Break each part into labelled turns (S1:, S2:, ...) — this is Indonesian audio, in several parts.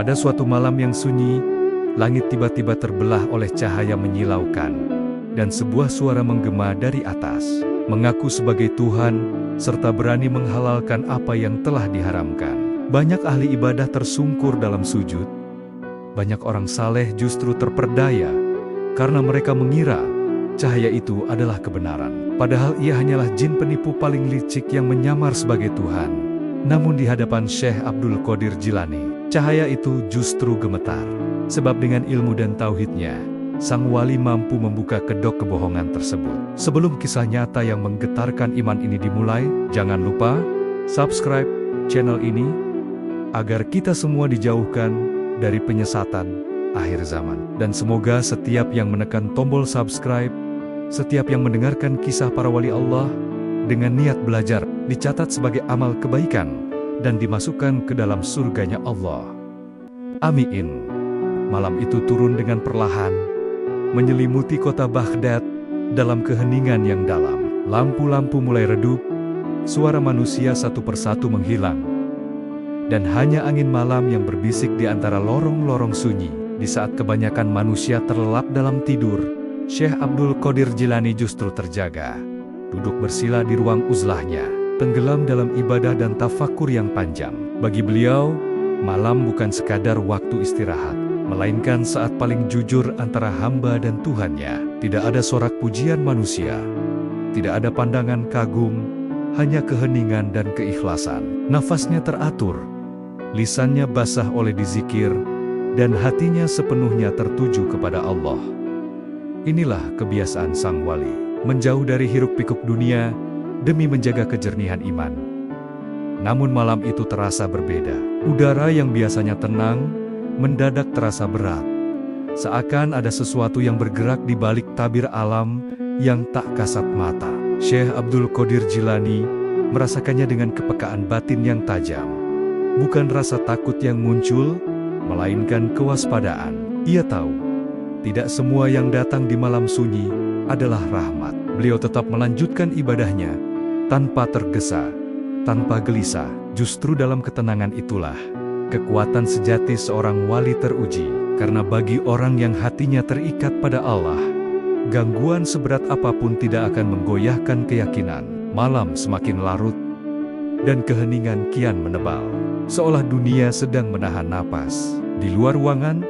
S1: Pada suatu malam yang sunyi, langit tiba-tiba terbelah oleh cahaya menyilaukan, dan sebuah suara menggema dari atas, mengaku sebagai Tuhan, serta berani menghalalkan apa yang telah diharamkan. Banyak ahli ibadah tersungkur dalam sujud. Banyak orang saleh justru terperdaya, karena mereka mengira cahaya itu adalah kebenaran. Padahal ia hanyalah jin penipu paling licik yang menyamar sebagai Tuhan. Namun di hadapan Syekh Abdul Qadir Jilani, cahaya itu justru gemetar. Sebab dengan ilmu dan tauhidnya, sang wali mampu membuka kedok kebohongan tersebut. Sebelum kisah nyata yang menggetarkan iman ini dimulai, jangan lupa subscribe channel ini, agar kita semua dijauhkan dari penyesatan akhir zaman. Dan semoga setiap yang menekan tombol subscribe, setiap yang mendengarkan kisah para wali Allah, dengan niat belajar, dicatat sebagai amal kebaikan, dan dimasukkan ke dalam surganya Allah. Amin. Malam itu turun dengan perlahan, menyelimuti kota Baghdad, dalam keheningan yang dalam. Lampu-lampu mulai redup, suara manusia satu persatu menghilang, dan hanya angin malam yang berbisik di antara lorong-lorong sunyi. Di saat kebanyakan manusia terlelap dalam tidur, Syekh Abdul Qadir Jilani justru terjaga, duduk bersila di ruang uzlahnya, tenggelam dalam ibadah dan tafakur yang panjang. Bagi beliau, malam bukan sekadar waktu istirahat, melainkan saat paling jujur antara hamba dan Tuhannya. Tidak ada sorak pujian manusia, tidak ada pandangan kagum, hanya keheningan dan keikhlasan. Nafasnya teratur, lisannya basah oleh dizikir, dan hatinya sepenuhnya tertuju kepada Allah. Inilah kebiasaan sang wali, menjauh dari hiruk-pikuk dunia demi menjaga kejernihan iman. Namun malam itu terasa berbeda. Udara yang biasanya tenang mendadak terasa berat, seakan ada sesuatu yang bergerak di balik tabir alam yang tak kasat mata. Syekh Abdul Qadir Jilani merasakannya dengan kepekaan batin yang tajam. Bukan rasa takut yang muncul, melainkan kewaspadaan. Ia tahu, tidak semua yang datang di malam sunyi adalah rahmat. Beliau tetap melanjutkan ibadahnya, tanpa tergesa, tanpa gelisah. Justru dalam ketenangan itulah kekuatan sejati seorang wali teruji. Karena bagi orang yang hatinya terikat pada Allah, gangguan seberat apapun tidak akan menggoyahkan keyakinan. Malam semakin larut, dan keheningan kian menebal, seolah dunia sedang menahan napas. Di luar ruangan,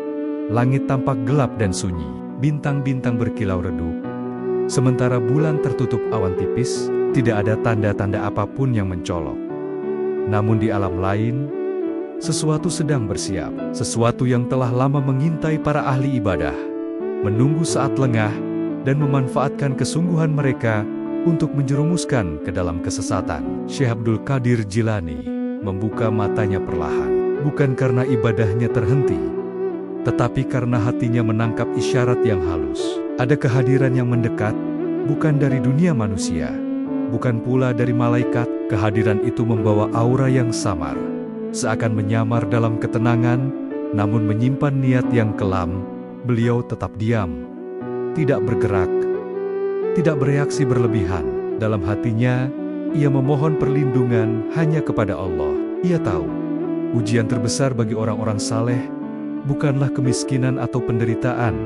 S1: langit tampak gelap dan sunyi, bintang-bintang berkilau redup, sementara bulan tertutup awan tipis. Tidak ada tanda-tanda apapun yang mencolok. Namun di alam lain, sesuatu sedang bersiap, sesuatu yang telah lama mengintai para ahli ibadah, menunggu saat lengah, dan memanfaatkan kesungguhan mereka untuk menjerumuskan ke dalam kesesatan. Syekh Abdul Qadir Jilani membuka matanya perlahan, bukan karena ibadahnya terhenti, tetapi karena hatinya menangkap isyarat yang halus. Ada kehadiran yang mendekat, bukan dari dunia manusia, bukan pula dari malaikat. Kehadiran itu membawa aura yang samar, seakan menyamar dalam ketenangan, namun menyimpan niat yang kelam. Beliau tetap diam, tidak bergerak, tidak bereaksi berlebihan. Dalam hatinya, ia memohon perlindungan hanya kepada Allah. Ia tahu, ujian terbesar bagi orang-orang saleh bukanlah kemiskinan atau penderitaan,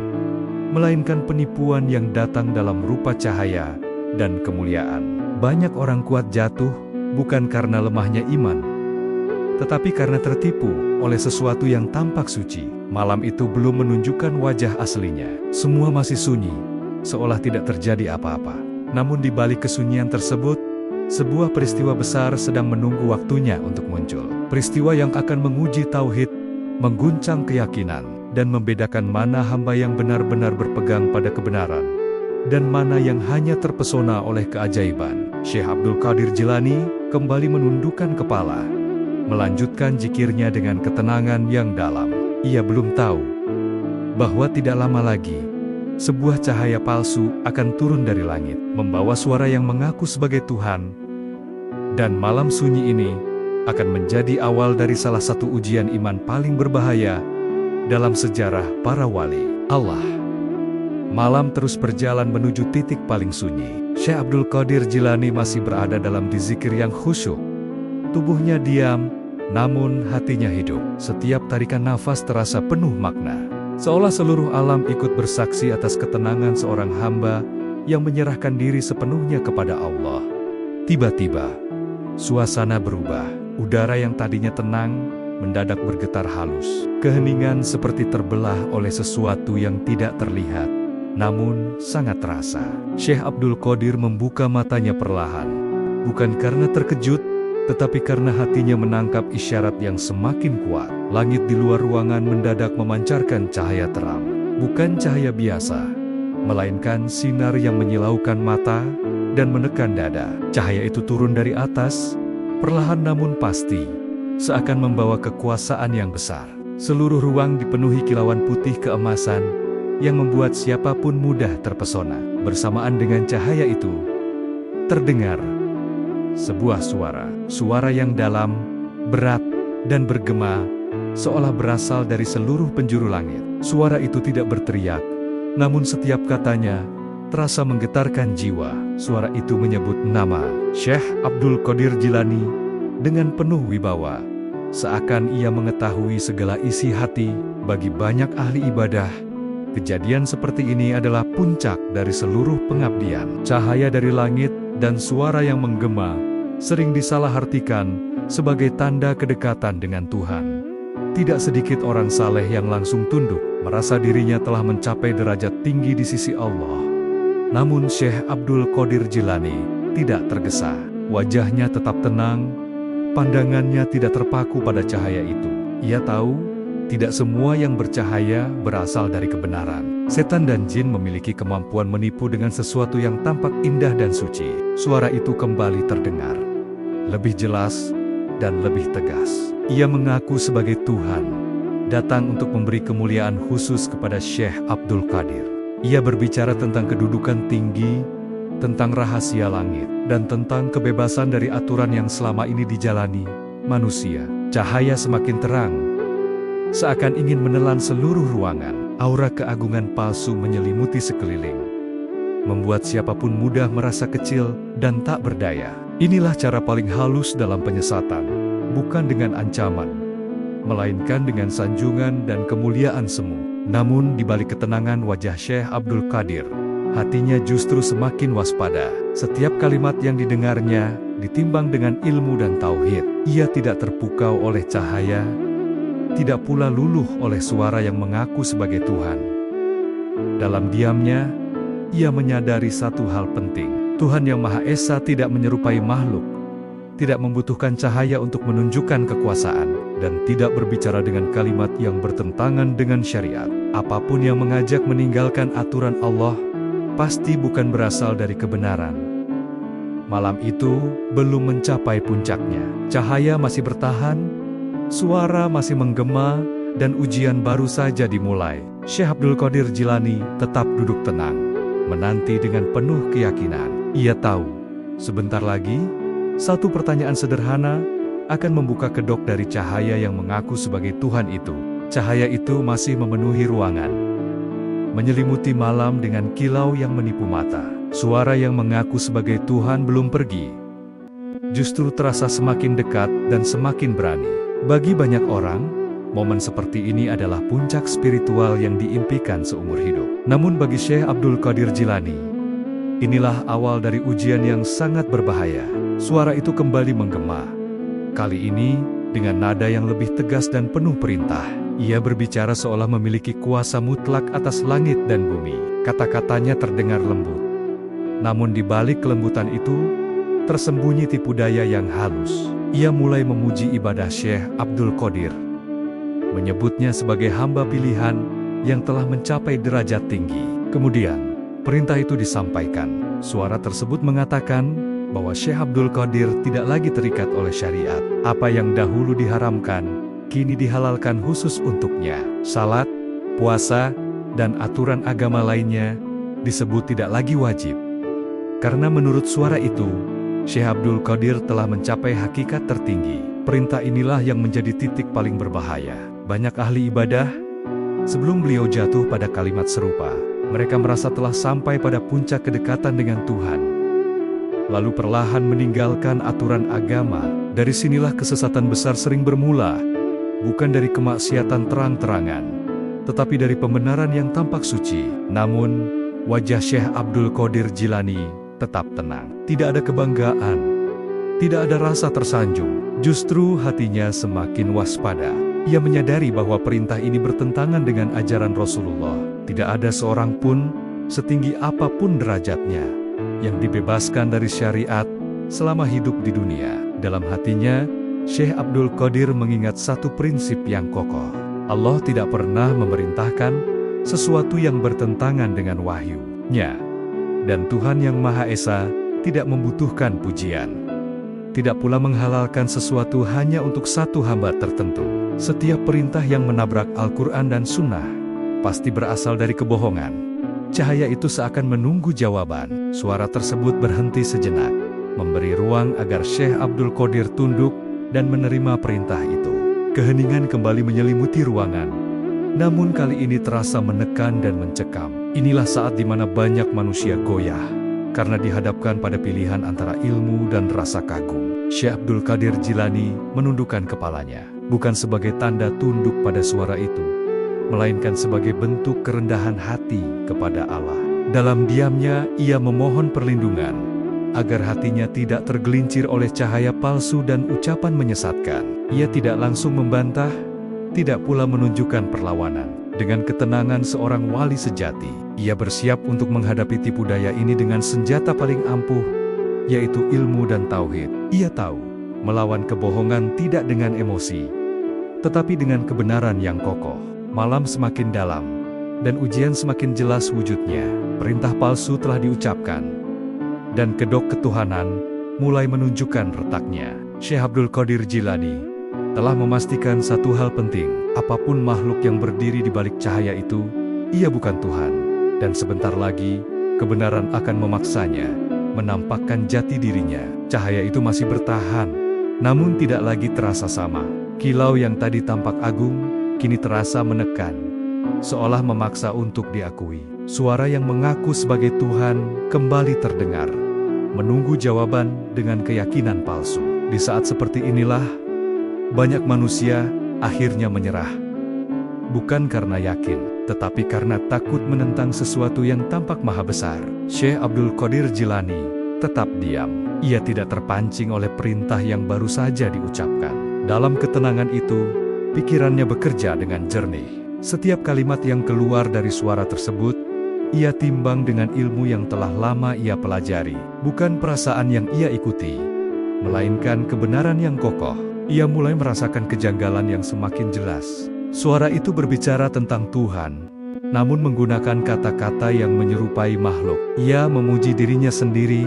S1: melainkan penipuan yang datang dalam rupa cahaya dan kemuliaan. Banyak orang kuat jatuh bukan karena lemahnya iman, tetapi karena tertipu oleh sesuatu yang tampak suci. Malam itu belum menunjukkan wajah aslinya. Semua masih sunyi, seolah tidak terjadi apa-apa. Namun di balik kesunyian tersebut, sebuah peristiwa besar sedang menunggu waktunya untuk muncul. Peristiwa yang akan menguji tauhid, mengguncang keyakinan, dan membedakan mana hamba yang benar-benar berpegang pada kebenaran, dan mana yang hanya terpesona oleh keajaiban. Syekh Abdul Qadir Jilani kembali menundukkan kepala, melanjutkan zikirnya dengan ketenangan yang dalam. Ia belum tahu bahwa tidak lama lagi, sebuah cahaya palsu akan turun dari langit, membawa suara yang mengaku sebagai Tuhan. Dan malam sunyi ini akan menjadi awal dari salah satu ujian iman paling berbahaya dalam sejarah para wali Allah. Malam terus berjalan menuju titik paling sunyi. Syekh Abdul Qadir Jilani masih berada dalam dzikir yang khusyuk. Tubuhnya diam, namun hatinya hidup. Setiap tarikan nafas terasa penuh makna. Seolah seluruh alam ikut bersaksi atas ketenangan seorang hamba yang menyerahkan diri sepenuhnya kepada Allah. Tiba-tiba, suasana berubah. Udara yang tadinya tenang mendadak bergetar halus. Keheningan seperti terbelah oleh sesuatu yang tidak terlihat, namun sangat terasa. Syekh Abdul Qadir membuka matanya perlahan. Bukan karena terkejut, tetapi karena hatinya menangkap isyarat yang semakin kuat. Langit di luar ruangan mendadak memancarkan cahaya terang. Bukan cahaya biasa, melainkan sinar yang menyilaukan mata dan menekan dada. Cahaya itu turun dari atas, perlahan namun pasti, seakan membawa kekuasaan yang besar. Seluruh ruang dipenuhi kilauan putih keemasan yang membuat siapapun mudah terpesona. Bersamaan dengan cahaya itu, terdengar sebuah suara yang dalam, berat, dan bergema, seolah berasal dari seluruh penjuru langit. Suara itu tidak berteriak, namun setiap katanya terasa menggetarkan jiwa. Suara itu menyebut nama Syekh Abdul Qadir Jilani dengan penuh wibawa, seakan ia mengetahui segala isi hati. Bagi banyak ahli ibadah, kejadian seperti ini adalah puncak dari seluruh pengabdian. Cahaya dari langit dan suara yang menggema sering disalahartikan sebagai tanda kedekatan dengan Tuhan. Tidak sedikit orang saleh yang langsung tunduk, merasa dirinya telah mencapai derajat tinggi di sisi Allah. Namun Syekh Abdul Qadir Jilani tidak tergesa. Wajahnya tetap tenang, pandangannya tidak terpaku pada cahaya itu. Ia tahu, tidak semua yang bercahaya berasal dari kebenaran. Setan dan jin memiliki kemampuan menipu dengan sesuatu yang tampak indah dan suci. Suara itu kembali terdengar, lebih jelas dan lebih tegas. Ia mengaku sebagai Tuhan, datang untuk memberi kemuliaan khusus kepada Syekh Abdul Qadir. Ia berbicara tentang kedudukan tinggi, tentang rahasia langit, dan tentang kebebasan dari aturan yang selama ini dijalani manusia. Cahaya semakin terang, seakan ingin menelan seluruh ruangan. Aura keagungan palsu menyelimuti sekeliling, membuat siapapun mudah merasa kecil dan tak berdaya. Inilah cara paling halus dalam penyesatan, bukan dengan ancaman, melainkan dengan sanjungan dan kemuliaan semu. Namun di balik ketenangan wajah Syekh Abdul Qadir, hatinya justru semakin waspada. Setiap kalimat yang didengarnya ditimbang dengan ilmu dan tauhid. Ia tidak terpukau oleh cahaya, tidak pula luluh oleh suara yang mengaku sebagai Tuhan. Dalam diamnya, ia menyadari satu hal penting. Tuhan yang Maha Esa tidak menyerupai makhluk, tidak membutuhkan cahaya untuk menunjukkan kekuasaan, dan tidak berbicara dengan kalimat yang bertentangan dengan syariat. Apapun yang mengajak meninggalkan aturan Allah, pasti bukan berasal dari kebenaran. Malam itu belum mencapai puncaknya. Cahaya masih bertahan, suara masih menggema, dan ujian baru saja dimulai. Syekh Abdul Qadir Jilani tetap duduk tenang, menanti dengan penuh keyakinan. Ia tahu, sebentar lagi, satu pertanyaan sederhana akan membuka kedok dari cahaya yang mengaku sebagai Tuhan itu. Cahaya itu masih memenuhi ruangan, menyelimuti malam dengan kilau yang menipu mata. Suara yang mengaku sebagai Tuhan belum pergi, justru terasa semakin dekat dan semakin berani. Bagi banyak orang, momen seperti ini adalah puncak spiritual yang diimpikan seumur hidup. Namun bagi Syekh Abdul Qadir Jilani, inilah awal dari ujian yang sangat berbahaya. Suara itu kembali menggema, kali ini dengan nada yang lebih tegas dan penuh perintah. Ia berbicara seolah memiliki kuasa mutlak atas langit dan bumi. Kata-katanya terdengar lembut, namun di balik kelembutan itu tersembunyi tipu daya yang halus. Ia mulai memuji ibadah Syekh Abdul Qadir, menyebutnya sebagai hamba pilihan yang telah mencapai derajat tinggi. Kemudian, perintah itu disampaikan. Suara tersebut mengatakan bahwa Syekh Abdul Qadir tidak lagi terikat oleh syariat. Apa yang dahulu diharamkan, kini dihalalkan khusus untuknya. Salat, puasa, dan aturan agama lainnya disebut tidak lagi wajib. Karena menurut suara itu, Syekh Abdul Qadir telah mencapai hakikat tertinggi. Perintah inilah yang menjadi titik paling berbahaya. Banyak ahli ibadah, sebelum beliau jatuh pada kalimat serupa, mereka merasa telah sampai pada puncak kedekatan dengan Tuhan, lalu perlahan meninggalkan aturan agama Dari sinilah kesesatan besar sering bermula, bukan dari kemaksiatan terang-terangan, tetapi dari pembenaran yang tampak suci. Namun, wajah Syekh Abdul Qadir Jilani tetap tenang. Tidak ada kebanggaan, tidak ada rasa tersanjung. Justru hatinya semakin waspada. Ia menyadari bahwa perintah ini bertentangan dengan ajaran Rasulullah. Tidak ada seorang pun, setinggi apapun derajatnya, yang dibebaskan dari syariat selama hidup di dunia. Dalam hatinya, Syekh Abdul Qadir mengingat satu prinsip yang kokoh. Allah tidak pernah memerintahkan sesuatu yang bertentangan dengan wahyu-Nya. Dan Tuhan yang Maha Esa tidak membutuhkan pujian. Tidak pula menghalalkan sesuatu hanya untuk satu hamba tertentu. Setiap perintah yang menabrak Al-Quran dan Sunnah pasti berasal dari kebohongan. Cahaya itu seakan menunggu jawaban. Suara tersebut berhenti sejenak, memberi ruang agar Syekh Abdul Qadir tunduk dan menerima perintah itu. Keheningan kembali menyelimuti ruangan, namun kali ini terasa menekan dan mencekam. Inilah saat di mana banyak manusia goyah, karena dihadapkan pada pilihan antara ilmu dan rasa kagum. Syekh Abdul Qadir Jilani menundukkan kepalanya, bukan sebagai tanda tunduk pada suara itu, melainkan sebagai bentuk kerendahan hati kepada Allah. Dalam diamnya, ia memohon perlindungan, agar hatinya tidak tergelincir oleh cahaya palsu dan ucapan menyesatkan. Ia tidak langsung membantah, tidak pula menunjukkan perlawanan. Dengan ketenangan seorang wali sejati, ia bersiap untuk menghadapi tipu daya ini dengan senjata paling ampuh, yaitu ilmu dan tauhid. Ia tahu, melawan kebohongan tidak dengan emosi, tetapi dengan kebenaran yang kokoh. Malam semakin dalam, dan ujian semakin jelas wujudnya. Perintah palsu telah diucapkan, dan kedok ketuhanan mulai menunjukkan retaknya. Syekh Abdul Qadir Jilani telah memastikan satu hal penting: apapun makhluk yang berdiri di balik cahaya itu, ia bukan Tuhan. Dan sebentar lagi, kebenaran akan memaksanya menampakkan jati dirinya. Cahaya itu masih bertahan, namun tidak lagi terasa sama. Kilau yang tadi tampak agung, kini terasa menekan, seolah memaksa untuk diakui. Suara yang mengaku sebagai Tuhan kembali terdengar, menunggu jawaban dengan keyakinan palsu. Di saat seperti inilah, banyak manusia akhirnya menyerah. Bukan karena yakin, tetapi karena takut menentang sesuatu yang tampak maha besar. Syekh Abdul Qadir Jilani tetap diam. Ia tidak terpancing oleh perintah yang baru saja diucapkan. Dalam ketenangan itu, pikirannya bekerja dengan jernih. Setiap kalimat yang keluar dari suara tersebut, ia timbang dengan ilmu yang telah lama ia pelajari. Bukan perasaan yang ia ikuti, melainkan kebenaran yang kokoh. Ia mulai merasakan kejanggalan yang semakin jelas. Suara itu berbicara tentang Tuhan, namun menggunakan kata-kata yang menyerupai makhluk. Ia memuji dirinya sendiri,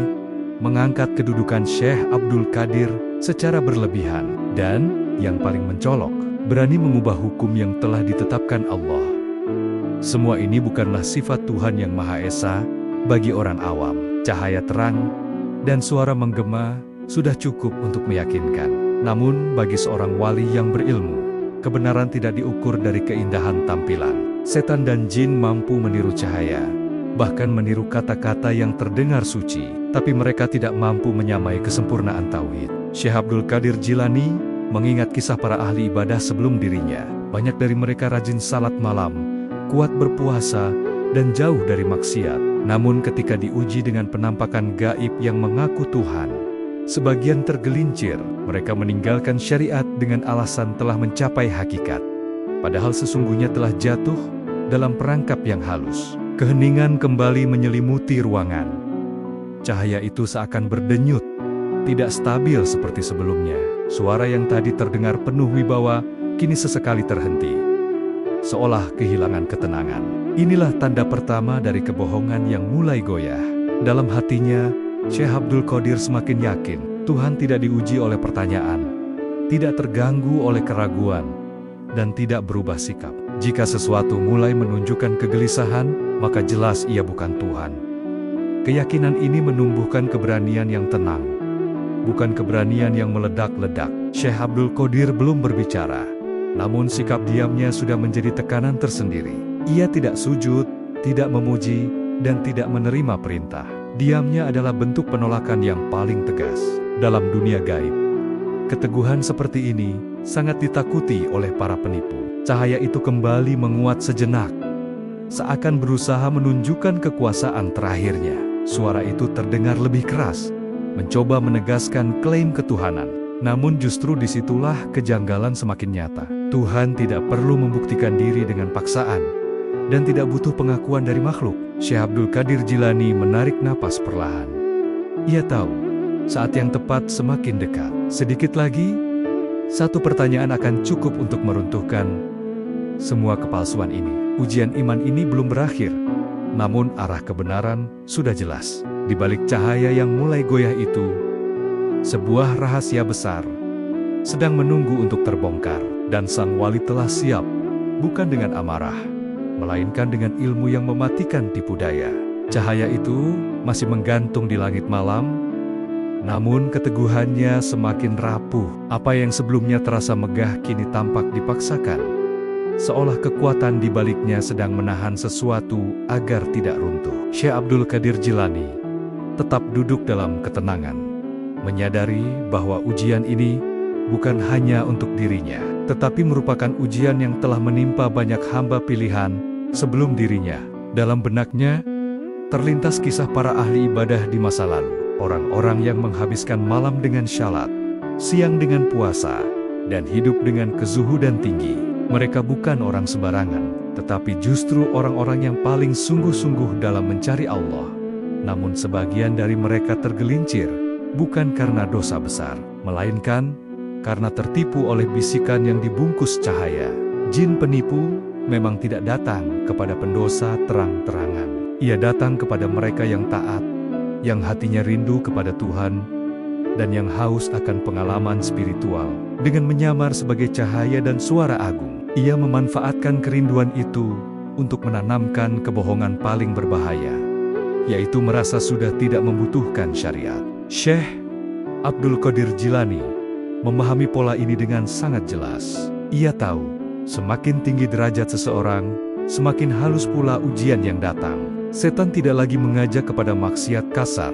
S1: mengangkat kedudukan Syekh Abdul Qadir secara berlebihan, dan yang paling mencolok, berani mengubah hukum yang telah ditetapkan Allah. Semua ini bukanlah sifat Tuhan yang Maha Esa bagi orang awam. Cahaya terang dan suara menggema sudah cukup untuk meyakinkan. Namun bagi seorang wali yang berilmu, kebenaran tidak diukur dari keindahan tampilan. Setan dan jin mampu meniru cahaya, bahkan meniru kata-kata yang terdengar suci, tapi mereka tidak mampu menyamai kesempurnaan tauhid. Syekh Abdul Qadir Jilani mengingat kisah para ahli ibadah sebelum dirinya. Banyak dari mereka rajin salat malam, kuat berpuasa, dan jauh dari maksiat. Namun ketika diuji dengan penampakan gaib yang mengaku Tuhan, sebagian tergelincir. Mereka meninggalkan syariat dengan alasan telah mencapai hakikat, padahal sesungguhnya telah jatuh dalam perangkap yang halus. Keheningan kembali menyelimuti ruangan. Cahaya itu seakan berdenyut, tidak stabil seperti sebelumnya. Suara yang tadi terdengar penuh wibawa, kini sesekali terhenti, seolah kehilangan ketenangan. Inilah tanda pertama dari kebohongan yang mulai goyah. Dalam hatinya, Syekh Abdul Qadir semakin yakin, Tuhan tidak diuji oleh pertanyaan, tidak terganggu oleh keraguan, dan tidak berubah sikap. Jika sesuatu mulai menunjukkan kegelisahan, maka jelas ia bukan Tuhan. Keyakinan ini menumbuhkan keberanian yang tenang, bukan keberanian yang meledak-ledak. Syekh Abdul Qadir belum berbicara, namun sikap diamnya sudah menjadi tekanan tersendiri. Ia tidak sujud, tidak memuji, dan tidak menerima perintah. Diamnya adalah bentuk penolakan yang paling tegas. Dalam dunia gaib, Keteguhan seperti ini sangat ditakuti oleh para penipu. Cahaya itu kembali menguat sejenak, seakan berusaha menunjukkan kekuasaan terakhirnya. Suara itu terdengar lebih keras, mencoba menegaskan klaim ketuhanan. Namun justru disitulah kejanggalan semakin nyata. Tuhan tidak perlu membuktikan diri dengan paksaan, dan tidak butuh pengakuan dari makhluk. Syekh Abdul Qadir Jilani menarik napas perlahan. Ia tahu, saat yang tepat semakin dekat. Sedikit lagi, satu pertanyaan akan cukup untuk meruntuhkan semua kepalsuan ini. Ujian iman ini belum berakhir, namun arah kebenaran sudah jelas. Di balik cahaya yang mulai goyah itu, sebuah rahasia besar sedang menunggu untuk terbongkar. Dan sang wali telah siap, bukan dengan amarah, melainkan dengan ilmu yang mematikan tipu daya. Cahaya itu masih menggantung di langit malam, namun keteguhannya semakin rapuh. Apa yang sebelumnya terasa megah kini tampak dipaksakan, seolah kekuatan di baliknya sedang menahan sesuatu agar tidak runtuh. Syekh Abdul Qadir Jilani tetap duduk dalam ketenangan, menyadari bahwa ujian ini bukan hanya untuk dirinya, tetapi merupakan ujian yang telah menimpa banyak hamba pilihan sebelum dirinya. Dalam benaknya terlintas kisah para ahli ibadah di masa lalu, orang-orang yang menghabiskan malam dengan syalat, siang dengan puasa, dan hidup dengan kezuhudan tinggi. Mereka bukan orang sembarangan, tetapi justru orang-orang yang paling sungguh-sungguh dalam mencari Allah. Namun sebagian dari mereka tergelincir, bukan karena dosa besar, melainkan karena tertipu oleh bisikan yang dibungkus cahaya. Jin penipu memang tidak datang kepada pendosa terang-terangan. Ia datang kepada mereka yang taat, yang hatinya rindu kepada Tuhan, dan yang haus akan pengalaman spiritual. Dengan menyamar sebagai cahaya dan suara agung, ia memanfaatkan kerinduan itu untuk menanamkan kebohongan paling berbahaya, yaitu merasa sudah tidak membutuhkan syariat. Syekh Abdul Qadir Jilani memahami pola ini dengan sangat jelas. Ia tahu, semakin tinggi derajat seseorang, semakin halus pula ujian yang datang. Setan tidak lagi mengajak kepada maksiat kasar,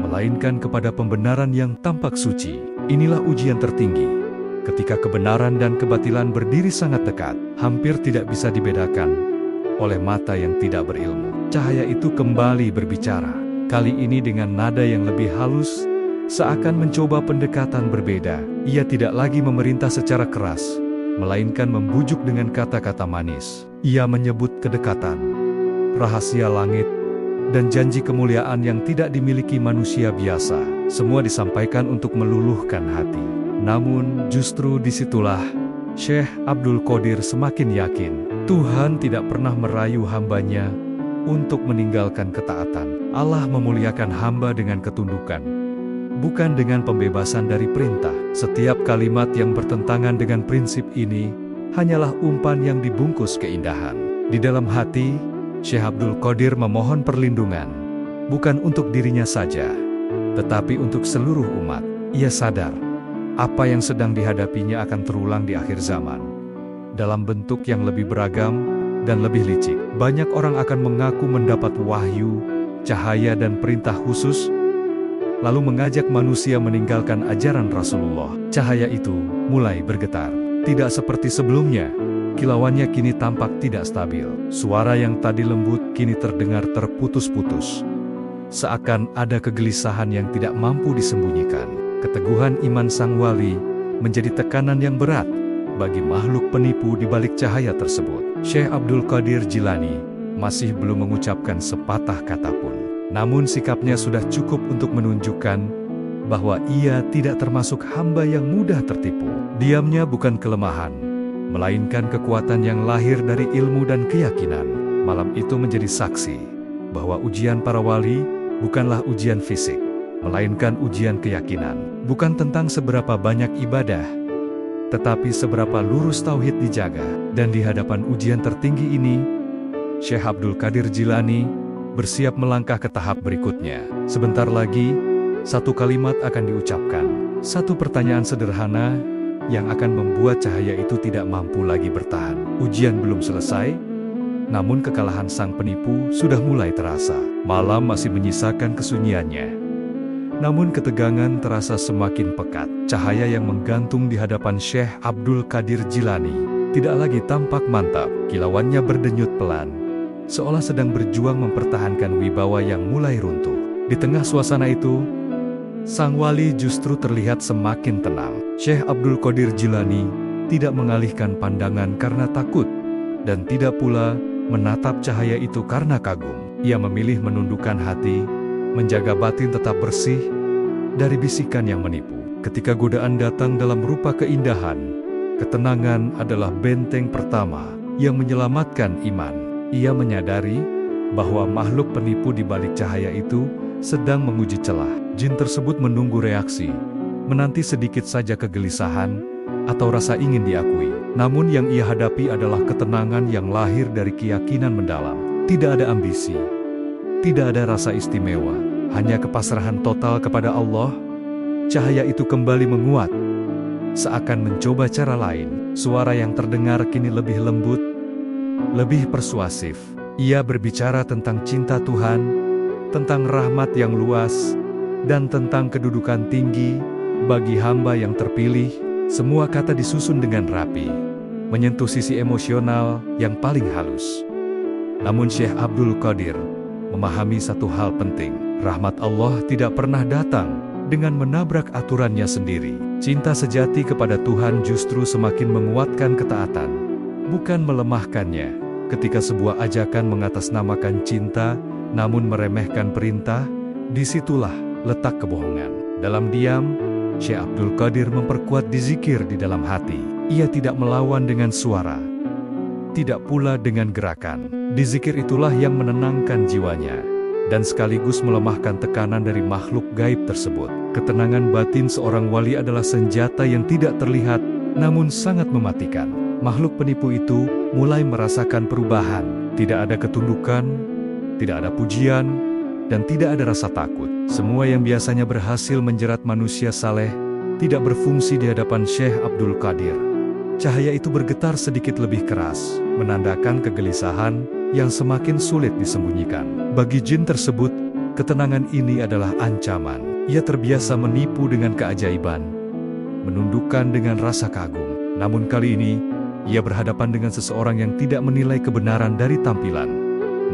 S1: melainkan kepada pembenaran yang tampak suci. Inilah ujian tertinggi. Ketika kebenaran dan kebatilan berdiri sangat dekat, hampir tidak bisa dibedakan oleh mata yang tidak berilmu. Cahaya itu kembali berbicara, kali ini dengan nada yang lebih halus, seakan mencoba pendekatan berbeda. Ia tidak lagi memerintah secara keras, melainkan membujuk dengan kata-kata manis. Ia menyebut kedekatan, rahasia langit, dan janji kemuliaan yang tidak dimiliki manusia biasa. Semua disampaikan untuk meluluhkan hati. Namun justru disitulah Syekh Abdul Qadir semakin yakin, Tuhan tidak pernah merayu hambanya untuk meninggalkan ketaatan. Allah memuliakan hamba dengan ketundukan, bukan dengan pembebasan dari perintah. Setiap kalimat yang bertentangan dengan prinsip ini hanyalah umpan yang dibungkus keindahan. Di dalam hati, Syekh Abdul Qadir memohon perlindungan, bukan untuk dirinya saja, tetapi untuk seluruh umat. Ia sadar, apa yang sedang dihadapinya akan terulang di akhir zaman, dalam bentuk yang lebih beragam dan lebih licik. Banyak orang akan mengaku mendapat wahyu, cahaya dan perintah khusus, lalu mengajak manusia meninggalkan ajaran Rasulullah. Cahaya itu mulai bergetar. Tidak seperti sebelumnya, kilauannya kini tampak tidak stabil. Suara yang tadi lembut kini terdengar terputus-putus, seakan ada kegelisahan yang tidak mampu disembunyikan. Keteguhan iman sang wali menjadi tekanan yang berat bagi makhluk penipu di balik cahaya tersebut. Syekh Abdul Qadir Jilani masih belum mengucapkan sepatah kata pun. Namun sikapnya sudah cukup untuk menunjukkan bahwa ia tidak termasuk hamba yang mudah tertipu. Diamnya bukan kelemahan, melainkan kekuatan yang lahir dari ilmu dan keyakinan. Malam itu menjadi saksi bahwa ujian para wali bukanlah ujian fisik, melainkan ujian keyakinan. Bukan tentang seberapa banyak ibadah, tetapi seberapa lurus tauhid dijaga. Dan di hadapan ujian tertinggi ini, Syekh Abdul Qadir Jilani bersiap melangkah ke tahap berikutnya. Sebentar lagi, satu kalimat akan diucapkan. Satu pertanyaan sederhana yang akan membuat cahaya itu tidak mampu lagi bertahan. Ujian belum selesai, namun kekalahan sang penipu sudah mulai terasa. Malam masih menyisakan kesunyiannya, Namun ketegangan terasa semakin pekat. Cahaya yang menggantung di hadapan Syekh Abdul Qadir Jilani tidak lagi tampak mantap. Kilauannya berdenyut pelan, seolah sedang berjuang mempertahankan wibawa yang mulai runtuh. Di tengah suasana itu, sang wali justru terlihat semakin tenang. Syekh Abdul Qadir Jilani tidak mengalihkan pandangan karena takut, dan tidak pula menatap cahaya itu karena kagum. Ia memilih menundukkan hati, menjaga batin tetap bersih dari bisikan yang menipu. Ketika godaan datang dalam rupa keindahan, ketenangan adalah benteng pertama yang menyelamatkan iman. Ia menyadari bahwa makhluk penipu di balik cahaya itu sedang menguji celah. Jin tersebut menunggu reaksi, menanti sedikit saja kegelisahan atau rasa ingin diakui. Namun yang ia hadapi adalah ketenangan yang lahir dari keyakinan mendalam. Tidak ada ambisi, tidak ada rasa istimewa, hanya kepasrahan total kepada Allah. Cahaya itu kembali menguat, seakan mencoba cara lain. Suara yang terdengar kini lebih lembut, lebih persuasif. Ia berbicara tentang cinta Tuhan, tentang rahmat yang luas, dan tentang kedudukan tinggi bagi hamba yang terpilih. Semua kata disusun dengan rapi, menyentuh sisi emosional yang paling halus. Namun Syekh Abdul Qadir memahami satu hal penting. Rahmat Allah tidak pernah datang dengan menabrak aturannya sendiri. Cinta sejati kepada Tuhan justru semakin menguatkan ketaatan, bukan melemahkannya. Ketika sebuah ajakan mengatasnamakan cinta, namun meremehkan perintah, disitulah letak kebohongan. Dalam diam, Syekh Abdul Qadir memperkuat zikir di dalam hati. Ia tidak melawan dengan suara, tidak pula dengan gerakan. Zikir itulah yang menenangkan jiwanya, dan sekaligus melemahkan tekanan dari makhluk gaib tersebut. Ketenangan batin seorang wali adalah senjata yang tidak terlihat, namun sangat mematikan. Makhluk penipu itu mulai merasakan perubahan. Tidak ada ketundukan, tidak ada pujian, dan tidak ada rasa takut. Semua yang biasanya berhasil menjerat manusia saleh tidak berfungsi di hadapan Syekh Abdul Qadir. Cahaya itu bergetar sedikit lebih keras, menandakan kegelisahan yang semakin sulit disembunyikan. Bagi jin tersebut, ketenangan ini adalah ancaman. Ia terbiasa menipu dengan keajaiban, menundukkan dengan rasa kagum. Namun kali ini, ia berhadapan dengan seseorang yang tidak menilai kebenaran dari tampilan,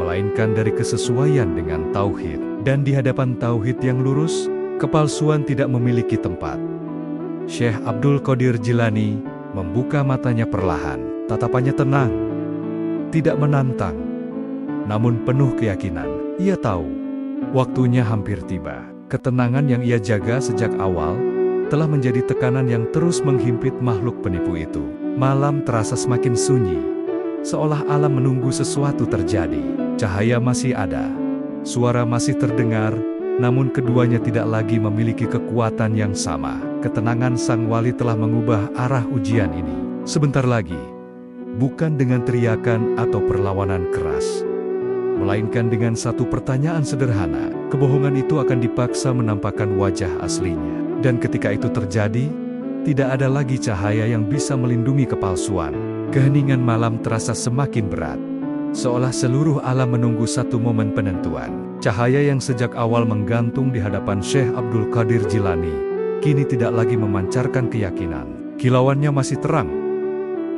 S1: melainkan dari kesesuaian dengan tauhid. Dan di hadapan tauhid yang lurus, kepalsuan tidak memiliki tempat. Syekh Abdul Qadir Jilani membuka matanya perlahan. Tatapannya tenang, tidak menantang, namun penuh keyakinan. Ia tahu, waktunya hampir tiba. Ketenangan yang ia jaga sejak awal telah menjadi tekanan yang terus menghimpit makhluk penipu itu. Malam terasa semakin sunyi, seolah alam menunggu sesuatu terjadi. Cahaya masih ada, suara masih terdengar, namun keduanya tidak lagi memiliki kekuatan yang sama. Ketenangan sang wali telah mengubah arah ujian ini. Sebentar lagi, bukan dengan teriakan atau perlawanan keras, melainkan dengan satu pertanyaan sederhana, kebohongan itu akan dipaksa menampakkan wajah aslinya. Dan ketika itu terjadi, tidak ada lagi cahaya yang bisa melindungi kepalsuan. Keheningan malam terasa semakin berat, seolah seluruh alam menunggu satu momen penentuan. Cahaya yang sejak awal menggantung di hadapan Syekh Abdul Qadir Jilani, kini tidak lagi memancarkan keyakinan. Kilauannya masih terang,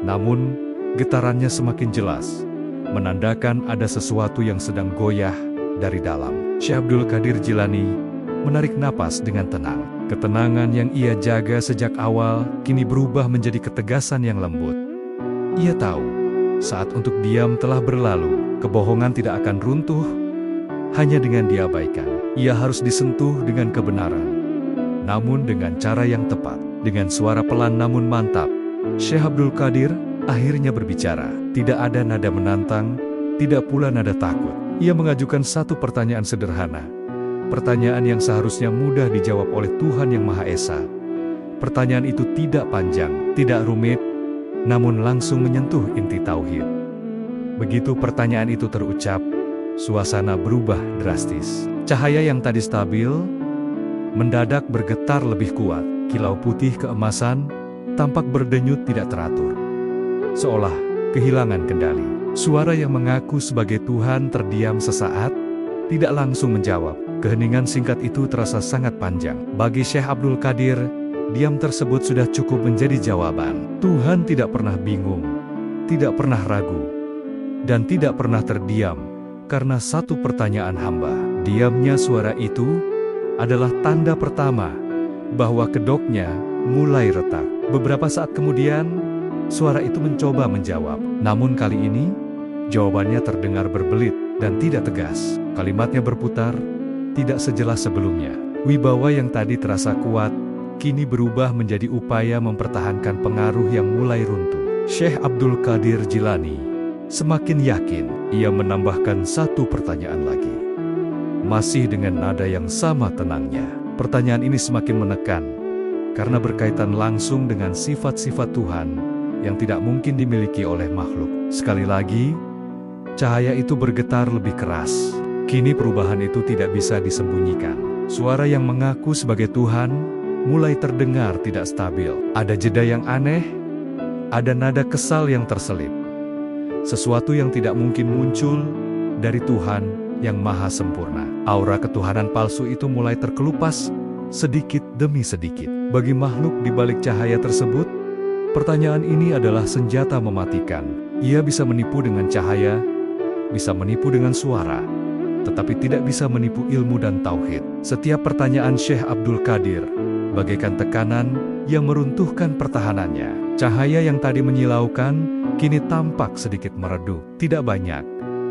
S1: namun getarannya semakin jelas, menandakan ada sesuatu yang sedang goyah dari dalam. Syekh Abdul Qadir Jilani menarik napas dengan tenang. Ketenangan yang ia jaga sejak awal kini berubah menjadi ketegasan yang lembut. Ia tahu, saat untuk diam telah berlalu. Kebohongan tidak akan runtuh hanya dengan diabaikan. Ia harus disentuh dengan kebenaran, namun dengan cara yang tepat. Dengan suara pelan namun mantap, Syekh Abdul Qadir akhirnya berbicara. Tidak ada nada menantang, tidak pula nada takut. Ia mengajukan satu pertanyaan sederhana. Pertanyaan yang seharusnya mudah dijawab oleh Tuhan Yang Maha Esa. Pertanyaan itu tidak panjang, tidak rumit, namun langsung menyentuh inti tauhid. Begitu pertanyaan itu terucap, suasana berubah drastis. Cahaya yang tadi stabil mendadak bergetar lebih kuat. Kilau putih keemasan tampak berdenyut tidak teratur, seolah kehilangan kendali. Suara yang mengaku sebagai Tuhan terdiam sesaat, tidak langsung menjawab. Keheningan singkat itu terasa sangat panjang. Bagi Syekh Abdul Qadir, diam tersebut sudah cukup menjadi jawaban. Tuhan tidak pernah bingung, tidak pernah ragu, dan tidak pernah terdiam karena satu pertanyaan hamba. Diamnya suara itu adalah tanda pertama bahwa kedoknya mulai retak. Beberapa saat kemudian, suara itu mencoba menjawab. Namun kali ini, jawabannya terdengar berbelit dan tidak tegas. Kalimatnya berputar, tidak sejelas sebelumnya. Wibawa yang tadi terasa kuat, kini berubah menjadi upaya mempertahankan pengaruh yang mulai runtuh. Syekh Abdul Qadir Jilani semakin yakin. Ia menambahkan satu pertanyaan lagi. Masih dengan nada yang sama tenangnya. Pertanyaan ini semakin menekan, karena berkaitan langsung dengan sifat-sifat Tuhan yang tidak mungkin dimiliki oleh makhluk. Sekali lagi, cahaya itu bergetar lebih keras. Kini perubahan itu tidak bisa disembunyikan. Suara yang mengaku sebagai Tuhan mulai terdengar tidak stabil. Ada jeda yang aneh, ada nada kesal yang terselip. Sesuatu yang tidak mungkin muncul dari Tuhan yang maha sempurna. Aura ketuhanan palsu itu mulai terkelupas sedikit demi sedikit. Bagi makhluk di balik cahaya tersebut, pertanyaan ini adalah senjata mematikan. Ia bisa menipu dengan cahaya, bisa menipu dengan suara, tetapi tidak bisa menipu ilmu dan tauhid. Setiap pertanyaan Syekh Abdul Qadir bagaikan tekanan yang meruntuhkan pertahanannya. Cahaya yang tadi menyilaukan, kini tampak sedikit meredup. Tidak banyak,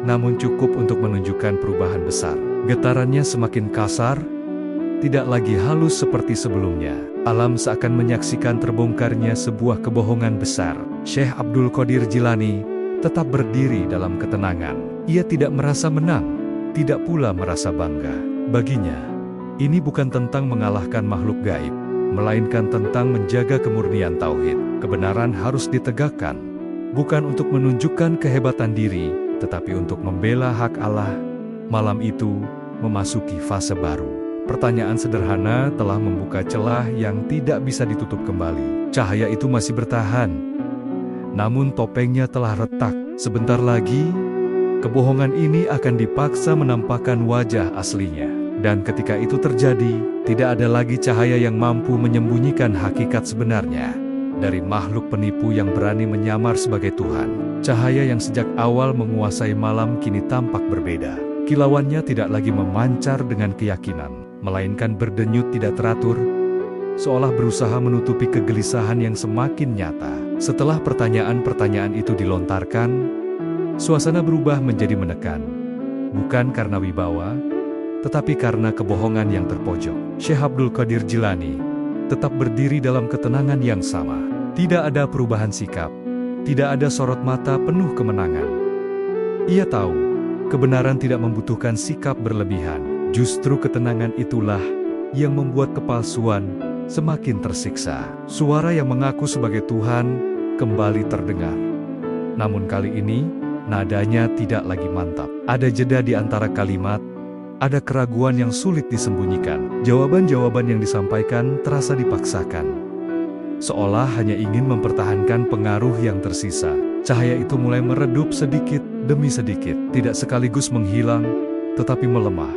S1: namun cukup untuk menunjukkan perubahan besar. Getarannya semakin kasar, tidak lagi halus seperti sebelumnya. Alam seakan menyaksikan terbongkarnya sebuah kebohongan besar. Syekh Abdul Qadir Jilani tetap berdiri dalam ketenangan. Ia tidak merasa menang, tidak pula merasa bangga. Baginya, ini bukan tentang mengalahkan makhluk gaib, melainkan tentang menjaga kemurnian tauhid. Kebenaran harus ditegakkan, bukan untuk menunjukkan kehebatan diri, tetapi untuk membela hak Allah. Malam itu memasuki fase baru. Pertanyaan sederhana telah membuka celah yang tidak bisa ditutup kembali. Cahaya itu masih bertahan, namun topengnya telah retak. Sebentar lagi, kebohongan ini akan dipaksa menampakkan wajah aslinya. Dan ketika itu terjadi, tidak ada lagi cahaya yang mampu menyembunyikan hakikat sebenarnya dari makhluk penipu yang berani menyamar sebagai Tuhan. Cahaya yang sejak awal menguasai malam kini tampak berbeda. Kilauannya tidak lagi memancar dengan keyakinan, melainkan berdenyut tidak teratur, seolah berusaha menutupi kegelisahan yang semakin nyata. Setelah pertanyaan-pertanyaan itu dilontarkan, suasana berubah menjadi menekan. Bukan karena wibawa, tetapi karena kebohongan yang terpojok. Syekh Abdul Qadir Jilani tetap berdiri dalam ketenangan yang sama. Tidak ada perubahan sikap, tidak ada sorot mata penuh kemenangan. Ia tahu, kebenaran tidak membutuhkan sikap berlebihan. Justru ketenangan itulah yang membuat kepalsuan semakin tersiksa. Suara yang mengaku sebagai Tuhan kembali terdengar. Namun kali ini, nadanya tidak lagi mantap. Ada jeda di antara kalimat, ada keraguan yang sulit disembunyikan. Jawaban-jawaban yang disampaikan terasa dipaksakan, seolah hanya ingin mempertahankan pengaruh yang tersisa. Cahaya itu mulai meredup sedikit demi sedikit, tidak sekaligus menghilang, tetapi melemah,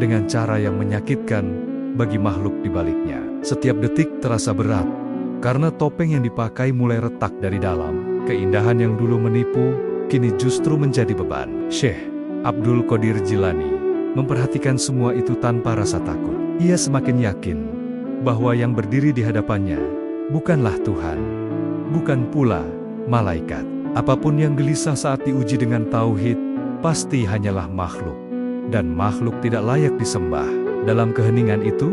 S1: dengan cara yang menyakitkan bagi makhluk di baliknya. Setiap detik terasa berat, karena topeng yang dipakai mulai retak dari dalam. Keindahan yang dulu menipu, kini justru menjadi beban. Syekh Abdul Qadir Jilani memperhatikan semua itu tanpa rasa takut. Ia semakin yakin bahwa yang berdiri di hadapannya bukanlah Tuhan, bukan pula malaikat. Apapun yang gelisah saat diuji dengan tauhid, pasti hanyalah makhluk, dan makhluk tidak layak disembah. Dalam keheningan itu,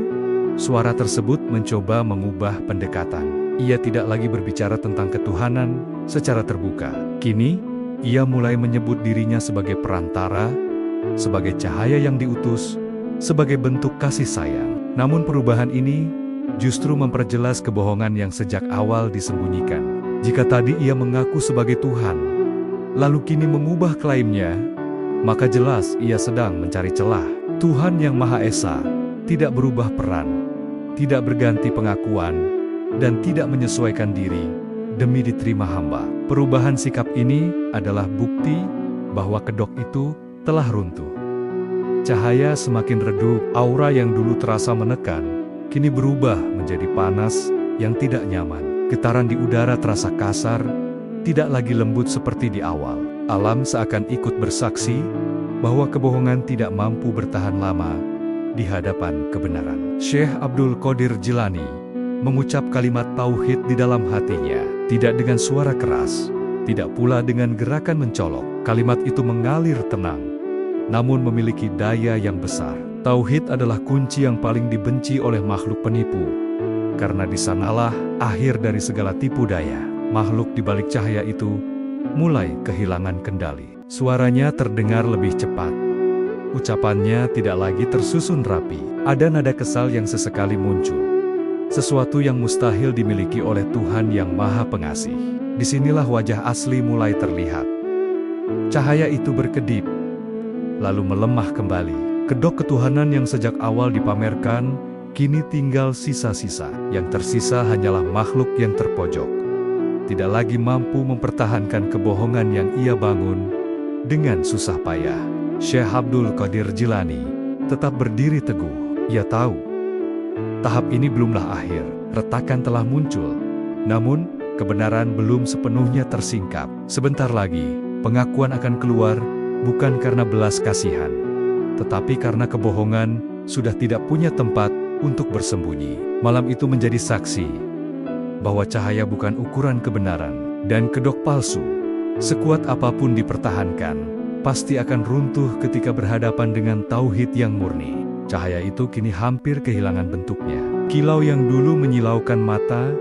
S1: suara tersebut mencoba mengubah pendekatan. Ia tidak lagi berbicara tentang ketuhanan secara terbuka. Kini, ia mulai menyebut dirinya sebagai perantara, sebagai cahaya yang diutus, sebagai bentuk kasih sayang. Namun perubahan ini justru memperjelas kebohongan yang sejak awal disembunyikan. Jika tadi ia mengaku sebagai Tuhan, lalu kini mengubah klaimnya, maka jelas ia sedang mencari celah. Tuhan yang Maha Esa tidak berubah peran, tidak berganti pengakuan, dan tidak menyesuaikan diri demi diterima hamba. Perubahan sikap ini adalah bukti bahwa kedok itu telah runtuh. Cahaya semakin redup, aura yang dulu terasa menekan, kini berubah menjadi panas yang tidak nyaman. Getaran di udara terasa kasar, tidak lagi lembut seperti di awal. Alam seakan ikut bersaksi bahwa kebohongan tidak mampu bertahan lama di hadapan kebenaran. Syekh Abdul Qadir Jilani mengucap kalimat tauhid di dalam hatinya, tidak dengan suara keras, tidak pula dengan gerakan mencolok. Kalimat itu mengalir tenang, namun memiliki daya yang besar. Tauhid adalah kunci yang paling dibenci oleh makhluk penipu, karena di sanalah akhir dari segala tipu daya. Makhluk di balik cahaya itu mulai kehilangan kendali. Suaranya terdengar lebih cepat. Ucapannya tidak lagi tersusun rapi. Ada nada kesal yang sesekali muncul. Sesuatu yang mustahil dimiliki oleh Tuhan yang Maha Pengasih. Disinilah wajah asli mulai terlihat. Cahaya itu berkedip, lalu melemah kembali. Kedok ketuhanan yang sejak awal dipamerkan, kini tinggal sisa-sisa. Yang tersisa hanyalah makhluk yang terpojok, tidak lagi mampu mempertahankan kebohongan yang ia bangun dengan susah payah. Syekh Abdul Qadir Jilani tetap berdiri teguh. Ia tahu, tahap ini belumlah akhir. Retakan telah muncul, namun kebenaran belum sepenuhnya tersingkap. Sebentar lagi, pengakuan akan keluar, bukan karena belas kasihan, tetapi karena kebohongan sudah tidak punya tempat untuk bersembunyi. Malam itu menjadi saksi bahwa cahaya bukan ukuran kebenaran, dan kedok palsu, sekuat apapun dipertahankan, pasti akan runtuh ketika berhadapan dengan tauhid yang murni. Cahaya itu kini hampir kehilangan bentuknya. Kilau yang dulu menyilaukan mata,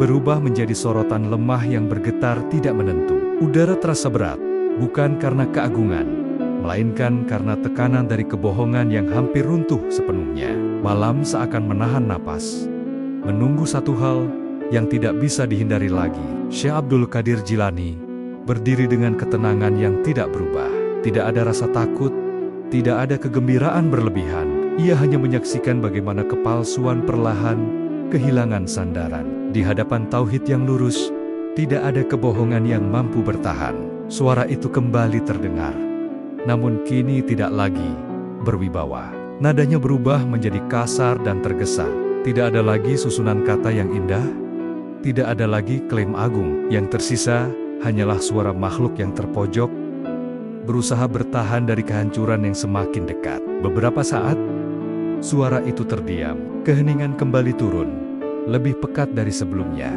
S1: berubah menjadi sorotan lemah yang bergetar tidak menentu. Udara terasa berat, bukan karena keagungan, melainkan karena tekanan dari kebohongan yang hampir runtuh sepenuhnya. Malam seakan menahan napas, menunggu satu hal yang tidak bisa dihindari lagi. Syekh Abdul Qadir Jilani berdiri dengan ketenangan yang tidak berubah. Tidak ada rasa takut, tidak ada kegembiraan berlebihan. Ia hanya menyaksikan bagaimana kepalsuan perlahan kehilangan sandaran. Di hadapan tauhid yang lurus, tidak ada kebohongan yang mampu bertahan. Suara itu kembali terdengar, namun kini tidak lagi berwibawa. Nadanya berubah menjadi kasar dan tergesa. Tidak ada lagi susunan kata yang indah, tidak ada lagi klaim agung. Yang tersisa hanyalah suara makhluk yang terpojok, berusaha bertahan dari kehancuran yang semakin dekat. Beberapa saat, suara itu terdiam. Keheningan kembali turun, lebih pekat dari sebelumnya.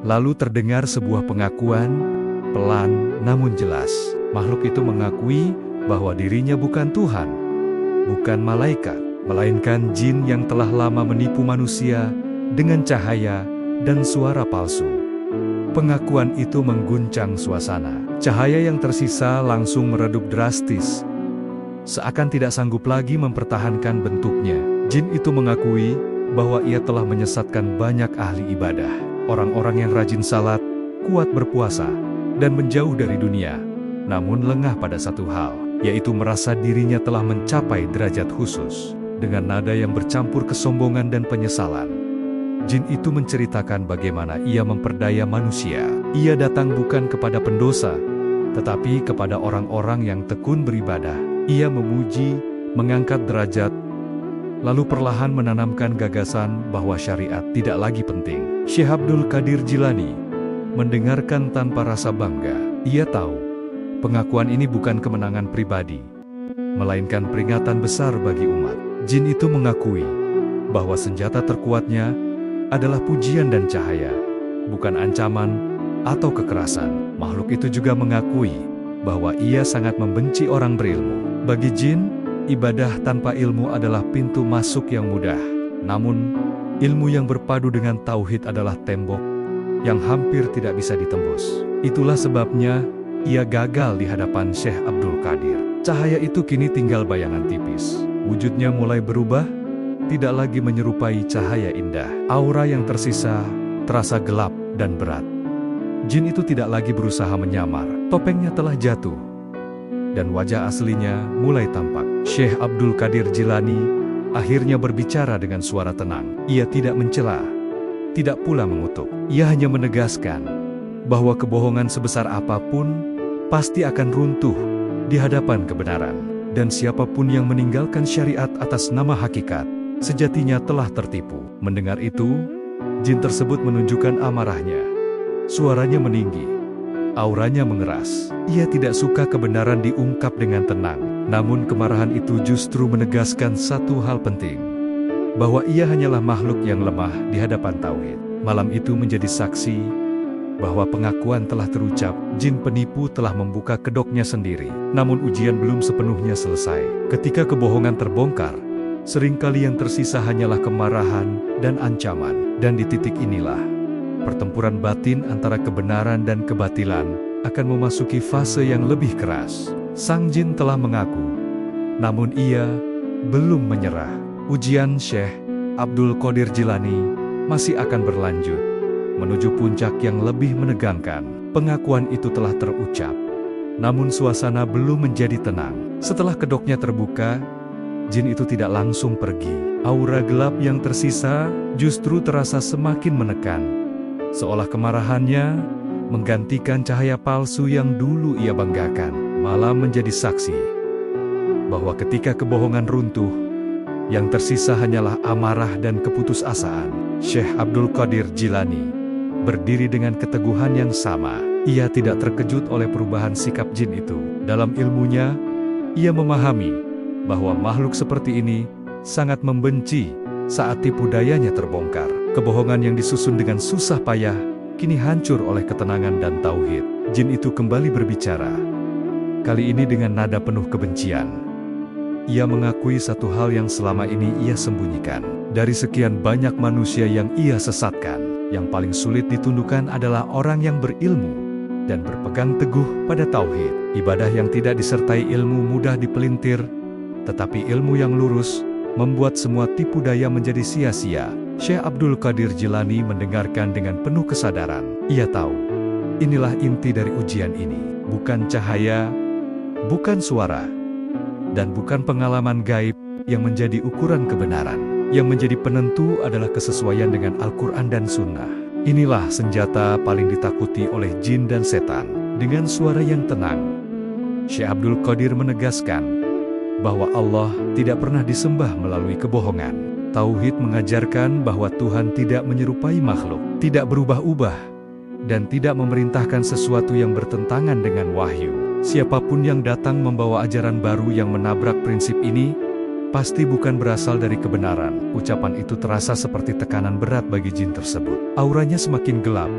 S1: Lalu terdengar sebuah pengakuan, pelan namun jelas. Makhluk itu mengakui bahwa dirinya bukan Tuhan, bukan malaikat, melainkan jin yang telah lama menipu manusia dengan cahaya dan suara palsu. Pengakuan itu mengguncang suasana. Cahaya yang tersisa langsung meredup drastis, seakan tidak sanggup lagi mempertahankan bentuknya. Jin itu mengakui bahwa ia telah menyesatkan banyak ahli ibadah, orang-orang yang rajin salat, kuat berpuasa, dan menjauh dari dunia, namun lengah pada satu hal, yaitu merasa dirinya telah mencapai derajat khusus. Dengan nada yang bercampur kesombongan dan penyesalan, jin itu menceritakan bagaimana ia memperdaya manusia. Ia datang bukan kepada pendosa, tetapi kepada orang-orang yang tekun beribadah. Ia memuji, mengangkat derajat, lalu perlahan menanamkan gagasan bahwa syariat tidak lagi penting. Syekh Abdul Qadir Jilani mendengarkan tanpa rasa bangga. Ia tahu, pengakuan ini bukan kemenangan pribadi, melainkan peringatan besar bagi umat. Jin itu mengakui bahwa senjata terkuatnya adalah pujian dan cahaya, bukan ancaman atau kekerasan. Makhluk itu juga mengakui bahwa ia sangat membenci orang berilmu. Bagi jin, ibadah tanpa ilmu adalah pintu masuk yang mudah. Namun, ilmu yang berpadu dengan tauhid adalah tembok yang hampir tidak bisa ditembus. Itulah sebabnya ia gagal di hadapan Syekh Abdul Qadir. Cahaya itu kini tinggal bayangan tipis. Wujudnya mulai berubah, tidak lagi menyerupai cahaya indah. Aura yang tersisa terasa gelap dan berat. Jin itu tidak lagi berusaha menyamar. Topengnya telah jatuh, dan wajah aslinya mulai tampak. Syekh Abdul Qadir Jilani akhirnya berbicara dengan suara tenang. Ia tidak mencela, tidak pula mengutuk. Ia hanya menegaskan bahwa kebohongan sebesar apapun pasti akan runtuh di hadapan kebenaran. Dan siapapun yang meninggalkan syariat atas nama hakikat, sejatinya telah tertipu. Mendengar itu, jin tersebut menunjukkan amarahnya. Suaranya meninggi, auranya mengeras. Ia tidak suka kebenaran diungkap dengan tenang. Namun kemarahan itu justru menegaskan satu hal penting, bahwa ia hanyalah makhluk yang lemah di hadapan tauhid. Malam itu menjadi saksi bahwa pengakuan telah terucap, jin penipu telah membuka kedoknya sendiri. Namun ujian belum sepenuhnya selesai. Ketika kebohongan terbongkar, seringkali yang tersisa hanyalah kemarahan dan ancaman. Dan di titik inilah, pertempuran batin antara kebenaran dan kebatilan akan memasuki fase yang lebih keras. Sang jin telah mengaku, namun ia belum menyerah. Ujian Syekh Abdul Qadir Jilani masih akan berlanjut, menuju puncak yang lebih menegangkan. Pengakuan itu telah terucap, namun suasana belum menjadi tenang. Setelah kedoknya terbuka, jin itu tidak langsung pergi. Aura gelap yang tersisa justru terasa semakin menekan, seolah kemarahannya menggantikan cahaya palsu yang dulu ia banggakan. Malam menjadi saksi bahwa ketika kebohongan runtuh, yang tersisa hanyalah amarah dan keputusasaan. Syekh Abdul Qadir Jilani berdiri dengan keteguhan yang sama. Ia tidak terkejut oleh perubahan sikap jin itu. Dalam ilmunya, ia memahami bahwa makhluk seperti ini sangat membenci saat tipu dayanya terbongkar. Kebohongan yang disusun dengan susah payah kini hancur oleh ketenangan dan tauhid. Jin itu kembali berbicara, kali ini dengan nada penuh kebencian. Ia mengakui satu hal yang selama ini ia sembunyikan. Dari sekian banyak manusia yang ia sesatkan, yang paling sulit ditundukkan adalah orang yang berilmu dan berpegang teguh pada tauhid. Ibadah yang tidak disertai ilmu mudah dipelintir, tetapi ilmu yang lurus membuat semua tipu daya menjadi sia-sia. Syekh Abdul Qadir Jilani mendengarkan dengan penuh kesadaran. Ia tahu, inilah inti dari ujian ini. Bukan cahaya, bukan suara, dan bukan pengalaman gaib yang menjadi ukuran kebenaran. Yang menjadi penentu adalah kesesuaian dengan Al-Quran dan Sunnah. Inilah senjata paling ditakuti oleh jin dan setan. Dengan suara yang tenang, Syekh Abdul Qadir menegaskan bahwa Allah tidak pernah disembah melalui kebohongan. Tauhid mengajarkan bahwa Tuhan tidak menyerupai makhluk, tidak berubah-ubah, dan tidak memerintahkan sesuatu yang bertentangan dengan wahyu. Siapapun yang datang membawa ajaran baru yang menabrak prinsip ini, pasti bukan berasal dari kebenaran. Ucapan itu terasa seperti tekanan berat bagi jin tersebut. Auranya semakin gelap,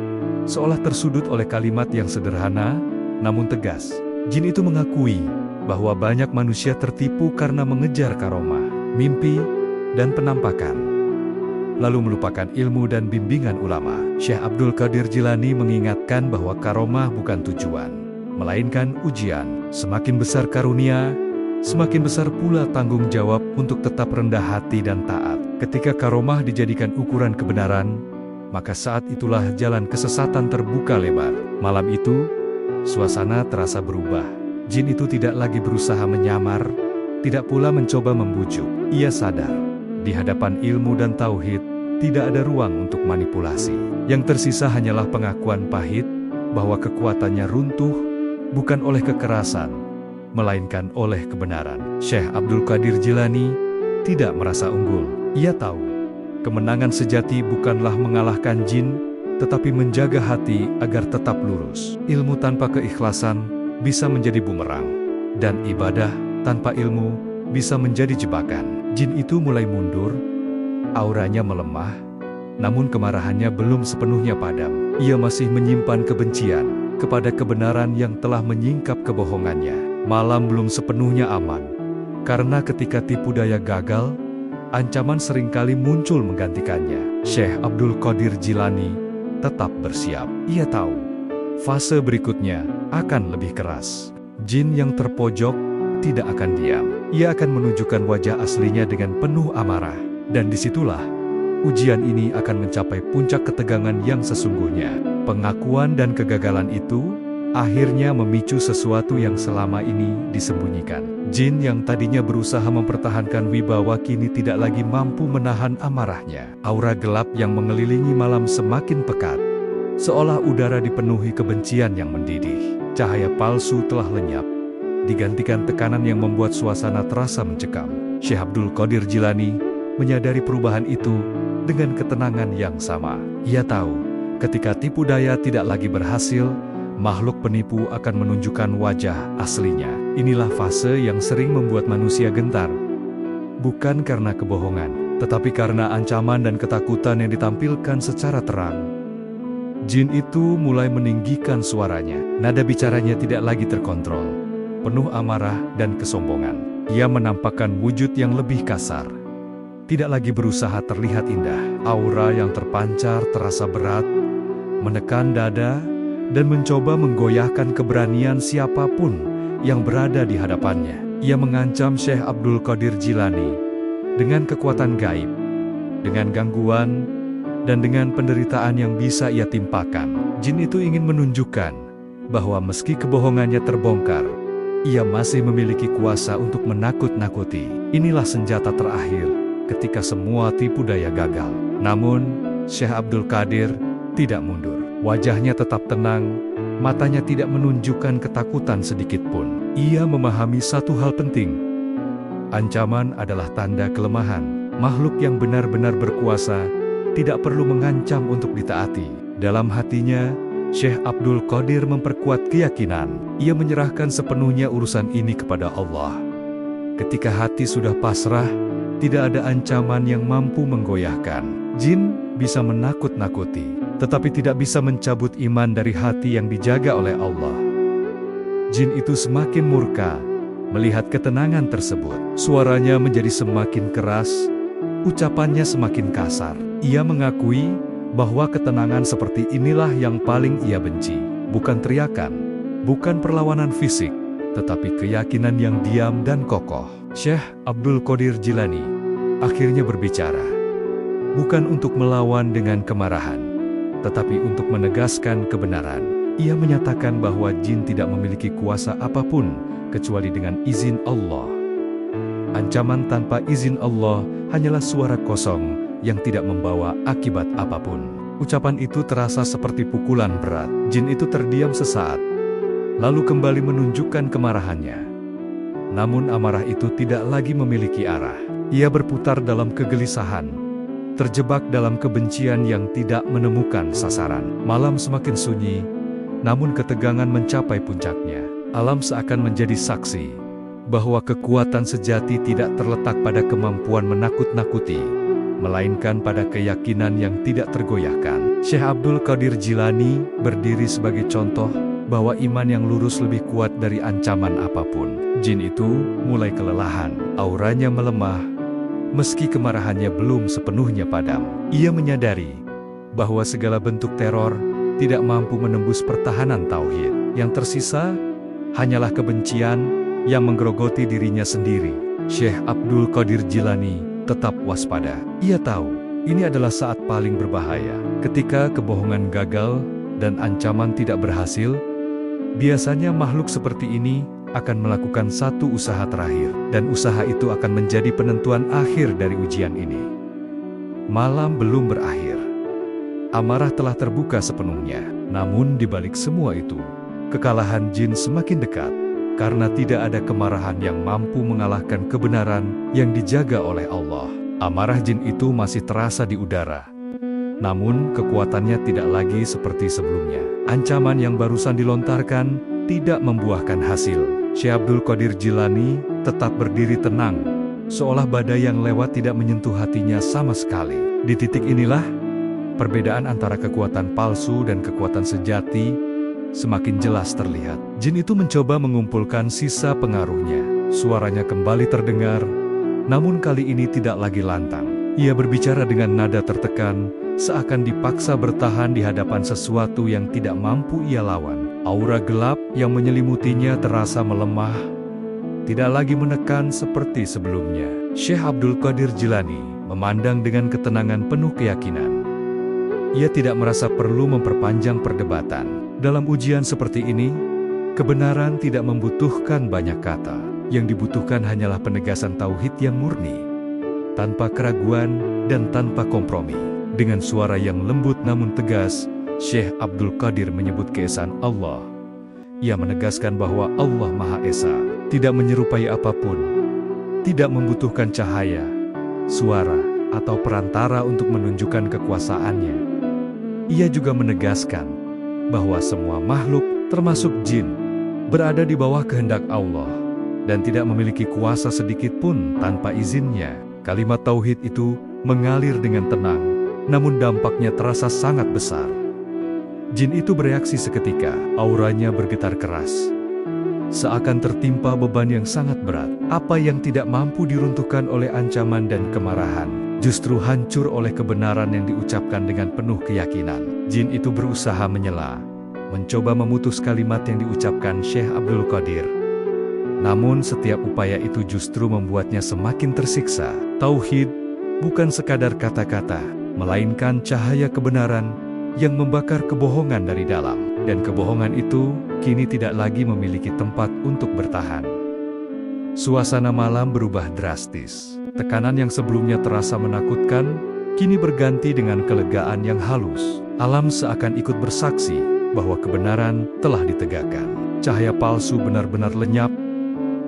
S1: seolah tersudut oleh kalimat yang sederhana, namun tegas. Jin itu mengakui bahwa banyak manusia tertipu karena mengejar karomah, mimpi, dan penampakan, lalu melupakan ilmu dan bimbingan ulama. Syekh Abdul Qadir Jilani mengingatkan bahwa karomah bukan tujuan, melainkan ujian. Semakin besar karunia, semakin besar pula tanggung jawab untuk tetap rendah hati dan taat. Ketika karomah dijadikan ukuran kebenaran, maka saat itulah jalan kesesatan terbuka lebar. Malam itu, suasana terasa berubah. Jin itu tidak lagi berusaha menyamar, tidak pula mencoba membujuk. Ia sadar, di hadapan ilmu dan tauhid, tidak ada ruang untuk manipulasi. Yang tersisa hanyalah pengakuan pahit bahwa kekuatannya runtuh bukan oleh kekerasan, melainkan oleh kebenaran. Syekh Abdul Qadir Jilani tidak merasa unggul. Ia tahu, kemenangan sejati bukanlah mengalahkan jin, tetapi menjaga hati agar tetap lurus. Ilmu tanpa keikhlasan bisa menjadi bumerang, dan ibadah tanpa ilmu bisa menjadi jebakan. Jin itu mulai mundur, auranya melemah, namun kemarahannya belum sepenuhnya padam. Ia masih menyimpan kebencian kepada kebenaran yang telah menyingkap kebohongannya. Malam belum sepenuhnya aman, karena ketika tipu daya gagal, ancaman seringkali muncul menggantikannya. Syekh Abdul Qadir Jilani tetap bersiap. Ia tahu, fase berikutnya akan lebih keras. Jin yang terpojok tidak akan diam. Ia akan menunjukkan wajah aslinya dengan penuh amarah. Dan disitulah, ujian ini akan mencapai puncak ketegangan yang sesungguhnya. Pengakuan dan kegagalan itu akhirnya memicu sesuatu yang selama ini disembunyikan. Jin yang tadinya berusaha mempertahankan wibawa kini tidak lagi mampu menahan amarahnya. Aura gelap yang mengelilingi malam semakin pekat, seolah udara dipenuhi kebencian yang mendidih. Cahaya palsu telah lenyap, digantikan tekanan yang membuat suasana terasa mencekam. Syekh Abdul Qadir Jilani menyadari perubahan itu dengan ketenangan yang sama. Ia tahu, ketika tipu daya tidak lagi berhasil, makhluk penipu akan menunjukkan wajah aslinya. Inilah fase yang sering membuat manusia gentar, bukan karena kebohongan, tetapi karena ancaman dan ketakutan yang ditampilkan secara terang. Jin itu mulai meninggikan suaranya. Nada bicaranya tidak lagi terkontrol, penuh amarah dan kesombongan. Ia menampakkan wujud yang lebih kasar. Tidak lagi berusaha terlihat indah. Aura yang terpancar terasa berat, menekan dada, dan mencoba menggoyahkan keberanian siapapun yang berada di hadapannya. Ia mengancam Syekh Abdul Qadir Jilani dengan kekuatan gaib, dengan gangguan, dan dengan penderitaan yang bisa ia timpakan. Jin itu ingin menunjukkan bahwa meski kebohongannya terbongkar, ia masih memiliki kuasa untuk menakut-nakuti. Inilah senjata terakhir ketika semua tipu daya gagal. Namun, Syekh Abdul Qadir tidak mundur. Wajahnya tetap tenang, matanya tidak menunjukkan ketakutan sedikit pun. Ia memahami satu hal penting. Ancaman adalah tanda kelemahan. Makhluk yang benar-benar berkuasa tidak perlu mengancam untuk ditaati. Dalam hatinya, Syekh Abdul Qadir memperkuat keyakinan. Ia menyerahkan sepenuhnya urusan ini kepada Allah. Ketika hati sudah pasrah, tidak ada ancaman yang mampu menggoyahkan. Jin bisa menakut-nakuti, tetapi tidak bisa mencabut iman dari hati yang dijaga oleh Allah. Jin itu semakin murka melihat ketenangan tersebut. Suaranya menjadi semakin keras, ucapannya semakin kasar. Ia mengakui bahwa ketenangan seperti inilah yang paling ia benci. Bukan teriakan, bukan perlawanan fisik, tetapi keyakinan yang diam dan kokoh. Syekh Abdul Qadir Jilani akhirnya berbicara, bukan untuk melawan dengan kemarahan, tetapi untuk menegaskan kebenaran. Ia menyatakan bahwa jin tidak memiliki kuasa apapun kecuali dengan izin Allah. Ancaman tanpa izin Allah hanyalah suara kosong yang tidak membawa akibat apapun. Ucapan itu terasa seperti pukulan berat. Jin itu terdiam sesaat, lalu kembali menunjukkan kemarahannya. Namun amarah itu tidak lagi memiliki arah. Ia berputar dalam kegelisahan, terjebak dalam kebencian yang tidak menemukan sasaran. Malam semakin sunyi, namun ketegangan mencapai puncaknya. Alam seakan menjadi saksi bahwa kekuatan sejati tidak terletak pada kemampuan menakut-nakuti, melainkan pada keyakinan yang tidak tergoyahkan. Syekh Abdul Qadir Jilani berdiri sebagai contoh bahwa iman yang lurus lebih kuat dari ancaman apapun. Jin itu mulai kelelahan, auranya melemah, meski kemarahannya belum sepenuhnya padam. Ia menyadari bahwa segala bentuk teror tidak mampu menembus pertahanan tauhid. Yang tersisa hanyalah kebencian yang menggerogoti dirinya sendiri. Syekh Abdul Qadir Jilani tetap waspada. Ia tahu, ini adalah saat paling berbahaya. Ketika kebohongan gagal dan ancaman tidak berhasil, biasanya makhluk seperti ini akan melakukan satu usaha terakhir, dan usaha itu akan menjadi penentuan akhir dari ujian ini. Malam belum berakhir. Amarah telah terbuka sepenuhnya. Namun di balik semua itu, kekalahan jin semakin dekat. Karena tidak ada kemarahan yang mampu mengalahkan kebenaran yang dijaga oleh Allah. Amarah jin itu masih terasa di udara. Namun kekuatannya tidak lagi seperti sebelumnya. Ancaman yang barusan dilontarkan tidak membuahkan hasil. Syekh Abdul Qadir Jilani tetap berdiri tenang, seolah badai yang lewat tidak menyentuh hatinya sama sekali. Di titik inilah, perbedaan antara kekuatan palsu dan kekuatan sejati semakin jelas terlihat. Jin itu mencoba mengumpulkan sisa pengaruhnya. Suaranya kembali terdengar, namun kali ini tidak lagi lantang. Ia berbicara dengan nada tertekan, seakan dipaksa bertahan di hadapan sesuatu yang tidak mampu ia lawan. Aura gelap yang menyelimutinya terasa melemah, tidak lagi menekan seperti sebelumnya. Syekh Abdul Qadir Jilani memandang dengan ketenangan penuh keyakinan. Ia tidak merasa perlu memperpanjang perdebatan. Dalam ujian seperti ini, kebenaran tidak membutuhkan banyak kata. Yang dibutuhkan hanyalah penegasan tauhid yang murni, tanpa keraguan dan tanpa kompromi. Dengan suara yang lembut namun tegas, Syekh Abdul Qadir menyebut keesaan Allah. Ia menegaskan bahwa Allah Maha Esa, tidak menyerupai apapun, tidak membutuhkan cahaya, suara, atau perantara untuk menunjukkan kekuasaannya. Ia juga menegaskan bahwa semua makhluk, termasuk jin, berada di bawah kehendak Allah dan tidak memiliki kuasa sedikit pun tanpa izinnya. Kalimat tauhid itu mengalir dengan tenang, namun dampaknya terasa sangat besar. Jin itu bereaksi seketika, auranya bergetar keras, seakan tertimpa beban yang sangat berat. Apa yang tidak mampu diruntuhkan oleh ancaman dan kemarahan, justru hancur oleh kebenaran yang diucapkan dengan penuh keyakinan. Jin itu berusaha menyela, mencoba memutus kalimat yang diucapkan Syekh Abdul Qadir. Namun setiap upaya itu justru membuatnya semakin tersiksa. Tauhid bukan sekadar kata-kata, melainkan cahaya kebenaran yang membakar kebohongan dari dalam. Dan kebohongan itu kini tidak lagi memiliki tempat untuk bertahan. Suasana malam berubah drastis. Tekanan yang sebelumnya terasa menakutkan, kini berganti dengan kelegaan yang halus. Alam seakan ikut bersaksi bahwa kebenaran telah ditegakkan. Cahaya palsu benar-benar lenyap,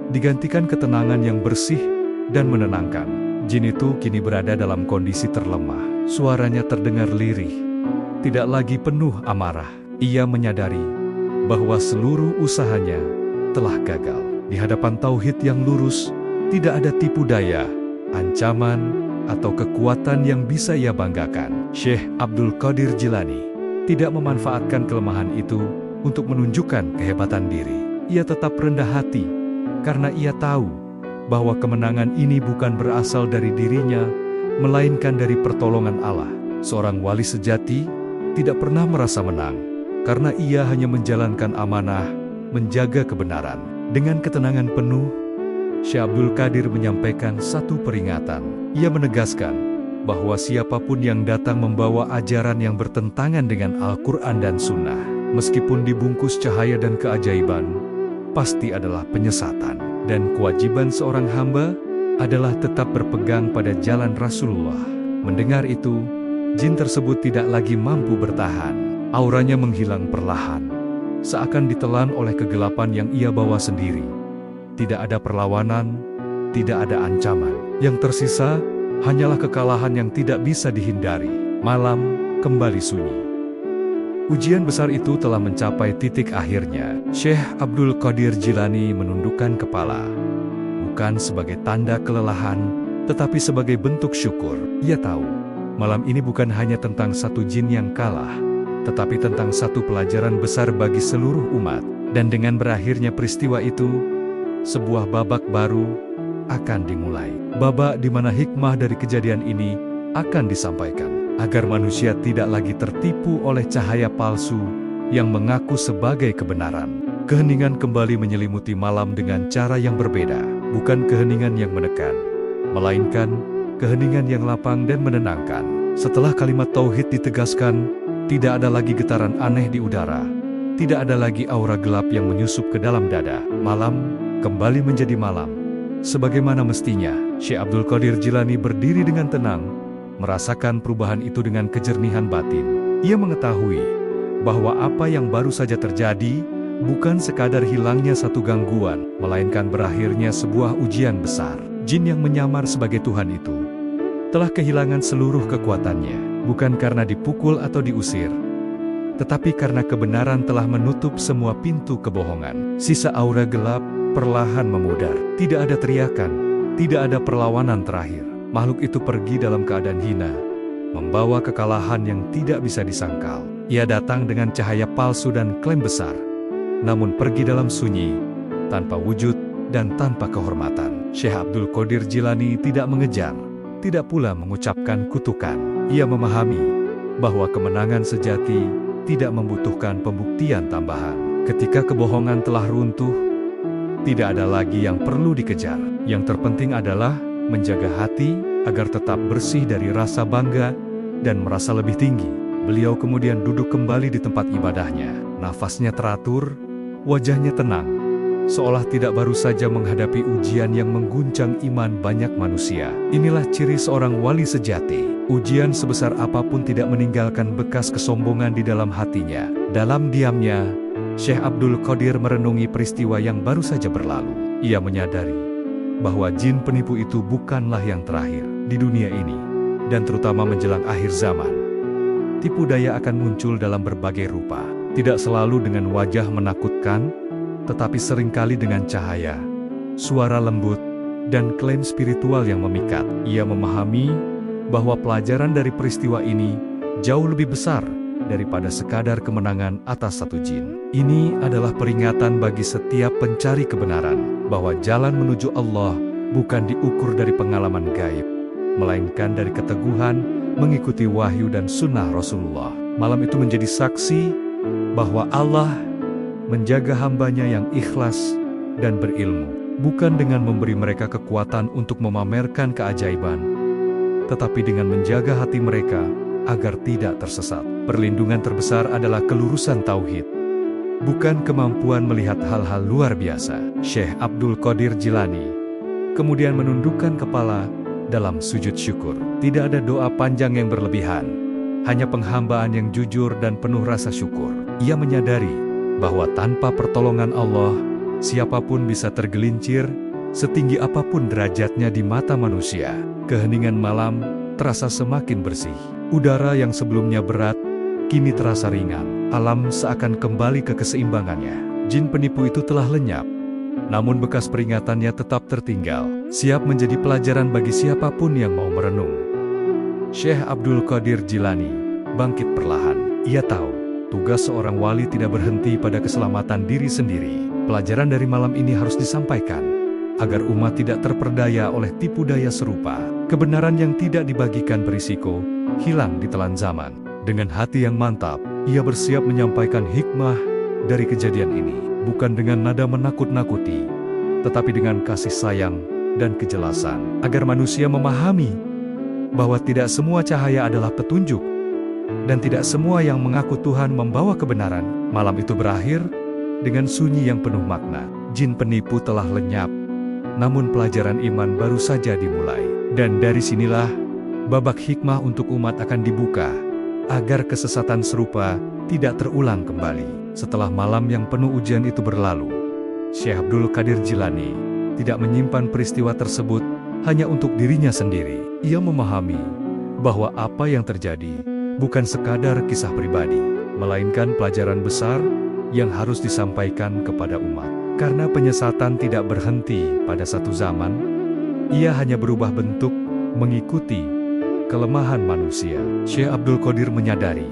S1: digantikan ketenangan yang bersih dan menenangkan. Jin itu kini berada dalam kondisi terlemah. Suaranya terdengar lirih, tidak lagi penuh amarah. Ia menyadari bahwa seluruh usahanya telah gagal. Di hadapan tauhid yang lurus, tidak ada tipu daya, ancaman, atau kekuatan yang bisa ia banggakan. Syekh Abdul Qadir Jilani tidak memanfaatkan kelemahan itu untuk menunjukkan kehebatan diri. Ia tetap rendah hati, karena ia tahu bahwa kemenangan ini bukan berasal dari dirinya, melainkan dari pertolongan Allah. Seorang wali sejati tidak pernah merasa menang, karena ia hanya menjalankan amanah, menjaga kebenaran. Dengan ketenangan penuh, Syekh Abdul Qadir menyampaikan satu peringatan. Ia menegaskan bahwa siapapun yang datang membawa ajaran yang bertentangan dengan Al-Quran dan Sunnah, meskipun dibungkus cahaya dan keajaiban, pasti adalah penyesatan. Dan kewajiban seorang hamba adalah tetap berpegang pada jalan Rasulullah. Mendengar itu, jin tersebut tidak lagi mampu bertahan. Auranya menghilang perlahan, seakan ditelan oleh kegelapan yang ia bawa sendiri. Tidak ada perlawanan, tidak ada ancaman. Yang tersisa hanyalah kekalahan yang tidak bisa dihindari. Malam kembali sunyi. Ujian besar itu telah mencapai titik akhirnya. Syekh Abdul Qadir Jilani menundukkan kepala, bukan sebagai tanda kelelahan, tetapi sebagai bentuk syukur. Ia tahu, malam ini bukan hanya tentang satu jin yang kalah, tetapi tentang satu pelajaran besar bagi seluruh umat. Dan dengan berakhirnya peristiwa itu, sebuah babak baru akan dimulai. Babak di mana hikmah dari kejadian ini akan disampaikan, agar manusia tidak lagi tertipu oleh cahaya palsu yang mengaku sebagai kebenaran. Keheningan kembali menyelimuti malam dengan cara yang berbeda. Bukan keheningan yang menekan, melainkan keheningan yang lapang dan menenangkan. Setelah kalimat tauhid ditegaskan, tidak ada lagi getaran aneh di udara. Tidak ada lagi aura gelap yang menyusup ke dalam dada. Malam kembali menjadi malam, sebagaimana mestinya. Syekh Abdul Qadir Jilani berdiri dengan tenang, merasakan perubahan itu dengan kejernihan batin. Ia mengetahui bahwa apa yang baru saja terjadi bukan sekadar hilangnya satu gangguan, melainkan berakhirnya sebuah ujian besar. Jin yang menyamar sebagai Tuhan itu telah kehilangan seluruh kekuatannya, bukan karena dipukul atau diusir, tetapi karena kebenaran telah menutup semua pintu kebohongan. Sisa aura gelap perlahan memudar. Tidak ada teriakan, tidak ada perlawanan terakhir. Makhluk itu pergi dalam keadaan hina, membawa kekalahan yang tidak bisa disangkal. Ia datang dengan cahaya palsu dan klaim besar, namun pergi dalam sunyi, tanpa wujud dan tanpa kehormatan. Syekh Abdul Qadir Jilani tidak mengejar, tidak pula mengucapkan kutukan. Ia memahami bahwa kemenangan sejati tidak membutuhkan pembuktian tambahan. Ketika kebohongan telah runtuh, tidak ada lagi yang perlu dikejar. Yang terpenting adalah menjaga hati agar tetap bersih dari rasa bangga dan merasa lebih tinggi. Beliau kemudian duduk kembali di tempat ibadahnya. Nafasnya teratur, wajahnya tenang, seolah tidak baru saja menghadapi ujian yang mengguncang iman banyak manusia. Inilah ciri seorang wali sejati. Ujian sebesar apapun tidak meninggalkan bekas kesombongan di dalam hatinya. Dalam diamnya, Syekh Abdul Qadir merenungi peristiwa yang baru saja berlalu. Ia menyadari bahwa jin penipu itu bukanlah yang terakhir di dunia ini, dan terutama menjelang akhir zaman. Tipu daya akan muncul dalam berbagai rupa, tidak selalu dengan wajah menakutkan, tetapi seringkali dengan cahaya, suara lembut, dan klaim spiritual yang memikat. Ia memahami bahwa pelajaran dari peristiwa ini jauh lebih besar daripada sekadar kemenangan atas satu jin. Ini adalah peringatan bagi setiap pencari kebenaran, bahwa jalan menuju Allah bukan diukur dari pengalaman gaib, melainkan dari keteguhan mengikuti wahyu dan sunnah Rasulullah. Malam itu menjadi saksi bahwa Allah menjaga hambanya yang ikhlas dan berilmu, bukan dengan memberi mereka kekuatan untuk memamerkan keajaiban, tetapi dengan menjaga hati mereka agar tidak tersesat. Perlindungan terbesar adalah kelurusan tauhid, bukan kemampuan melihat hal-hal luar biasa. Syekh Abdul Qadir Jilani kemudian menundukkan kepala dalam sujud syukur. Tidak ada doa panjang yang berlebihan, hanya penghambaan yang jujur dan penuh rasa syukur. Ia menyadari bahwa tanpa pertolongan Allah, siapapun bisa tergelincir, setinggi apapun derajatnya di mata manusia. Keheningan malam terasa semakin bersih. Udara yang sebelumnya berat, kini terasa ringan. Alam seakan kembali ke keseimbangannya. Jin penipu itu telah lenyap, namun bekas peringatannya tetap tertinggal, siap menjadi pelajaran bagi siapapun yang mau merenung. Syekh Abdul Qadir Jilani bangkit perlahan. Ia tahu, tugas seorang wali tidak berhenti pada keselamatan diri sendiri. Pelajaran dari malam ini harus disampaikan, agar umat tidak terperdaya oleh tipu daya serupa. Kebenaran yang tidak dibagikan berisiko hilang ditelan zaman. Dengan hati yang mantap, ia bersiap menyampaikan hikmah dari kejadian ini, bukan dengan nada menakut-nakuti, tetapi dengan kasih sayang dan kejelasan, agar manusia memahami bahwa tidak semua cahaya adalah petunjuk, dan tidak semua yang mengaku Tuhan membawa kebenaran. Malam itu berakhir dengan sunyi yang penuh makna. Jin penipu telah lenyap, namun pelajaran iman baru saja dimulai. Dan dari sinilah babak hikmah untuk umat akan dibuka, agar kesesatan serupa tidak terulang kembali. Setelah malam yang penuh ujian itu berlalu, Syekh Abdul Qadir Jilani tidak menyimpan peristiwa tersebut hanya untuk dirinya sendiri. Ia memahami bahwa apa yang terjadi bukan sekadar kisah pribadi, melainkan pelajaran besar yang harus disampaikan kepada umat. Karena penyesatan tidak berhenti pada satu zaman, ia hanya berubah bentuk mengikuti kelemahan manusia. Syekh Abdul Qadir menyadari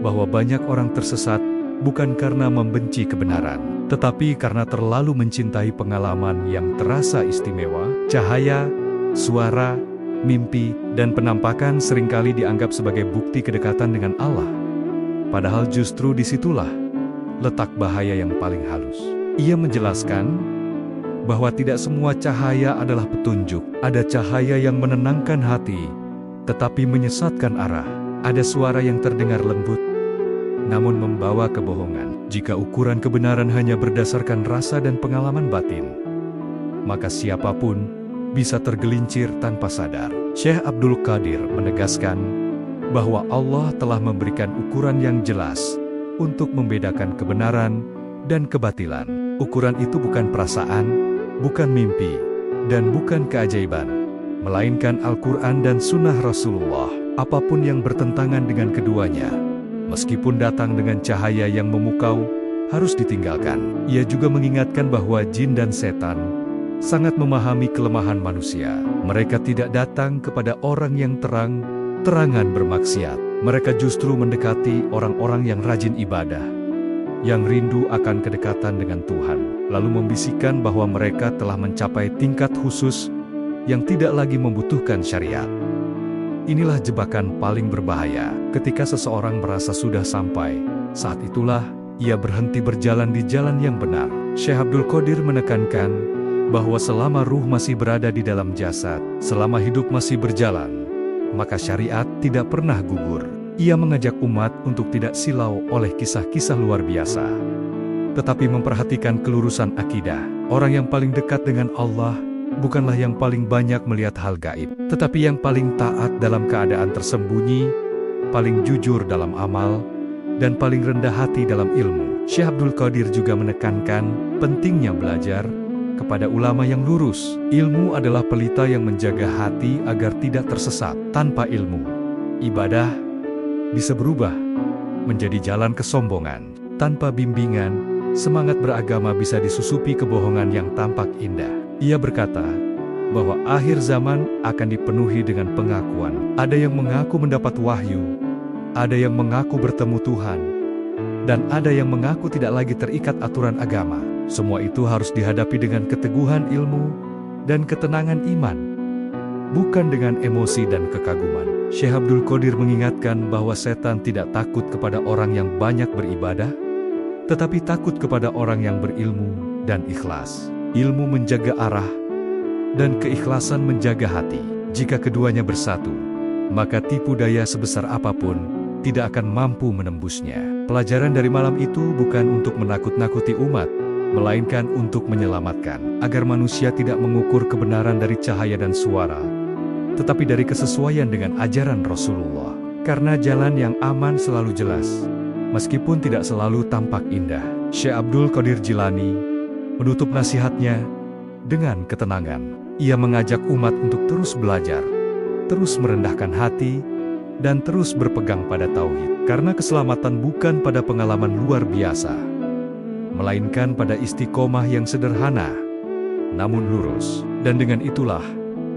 S1: bahwa banyak orang tersesat bukan karena membenci kebenaran, tetapi karena terlalu mencintai pengalaman yang terasa istimewa. Cahaya, suara, mimpi, dan penampakan seringkali dianggap sebagai bukti kedekatan dengan Allah. Padahal justru disitulah letak bahaya yang paling halus. Ia menjelaskan bahwa tidak semua cahaya adalah petunjuk. Ada cahaya yang menenangkan hati, tetapi menyesatkan arah. Ada suara yang terdengar lembut, namun membawa kebohongan. Jika ukuran kebenaran hanya berdasarkan rasa dan pengalaman batin, maka siapapun bisa tergelincir tanpa sadar. Syekh Abdul Qadir menegaskan bahwa Allah telah memberikan ukuran yang jelas untuk membedakan kebenaran dan kebatilan. Ukuran itu bukan perasaan, bukan mimpi, dan bukan keajaiban, melainkan Al-Quran dan Sunnah Rasulullah. Apapun yang bertentangan dengan keduanya, meskipun datang dengan cahaya yang memukau, harus ditinggalkan. Ia juga mengingatkan bahwa jin dan setan sangat memahami kelemahan manusia. Mereka tidak datang kepada orang yang terang-terangan bermaksiat. Mereka justru mendekati orang-orang yang rajin ibadah, yang rindu akan kedekatan dengan Tuhan, lalu membisikkan bahwa mereka telah mencapai tingkat khusus yang tidak lagi membutuhkan syariat. Inilah jebakan paling berbahaya. Ketika seseorang merasa sudah sampai, saat itulah ia berhenti berjalan di jalan yang benar. Syekh Abdul Qadir menekankan bahwa selama ruh masih berada di dalam jasad, selama hidup masih berjalan, maka syariat tidak pernah gugur. Ia mengajak umat untuk tidak silau oleh kisah-kisah luar biasa, tetapi memperhatikan kelurusan akidah. Orang yang paling dekat dengan Allah bukanlah yang paling banyak melihat hal gaib, tetapi yang paling taat dalam keadaan tersembunyi, paling jujur dalam amal, dan paling rendah hati dalam ilmu. Syekh Abdul Qadir juga menekankan pentingnya belajar kepada ulama yang lurus. Ilmu adalah pelita yang menjaga hati agar tidak tersesat. Tanpa ilmu, ibadah bisa berubah menjadi jalan kesombongan. Tanpa bimbingan, semangat beragama bisa disusupi kebohongan yang tampak indah. Ia berkata bahwa akhir zaman akan dipenuhi dengan pengakuan. Ada yang mengaku mendapat wahyu, ada yang mengaku bertemu Tuhan, dan ada yang mengaku tidak lagi terikat aturan agama. Semua itu harus dihadapi dengan keteguhan ilmu dan ketenangan iman, bukan dengan emosi dan kekaguman. Syekh Abdul Qadir mengingatkan bahwa setan tidak takut kepada orang yang banyak beribadah, tetapi takut kepada orang yang berilmu dan ikhlas. Ilmu menjaga arah, dan keikhlasan menjaga hati. Jika keduanya bersatu, maka tipu daya sebesar apapun tidak akan mampu menembusnya. Pelajaran dari malam itu bukan untuk menakut-nakuti umat, melainkan untuk menyelamatkan, agar manusia tidak mengukur kebenaran dari cahaya dan suara, tetapi dari kesesuaian dengan ajaran Rasulullah. Karena jalan yang aman selalu jelas, meskipun tidak selalu tampak indah. Syekh Abdul Qadir Jilani menutup nasihatnya dengan ketenangan. Ia mengajak umat untuk terus belajar, terus merendahkan hati, dan terus berpegang pada tauhid. Karena keselamatan bukan pada pengalaman luar biasa, melainkan pada istiqomah yang sederhana, namun lurus. Dan dengan itulah,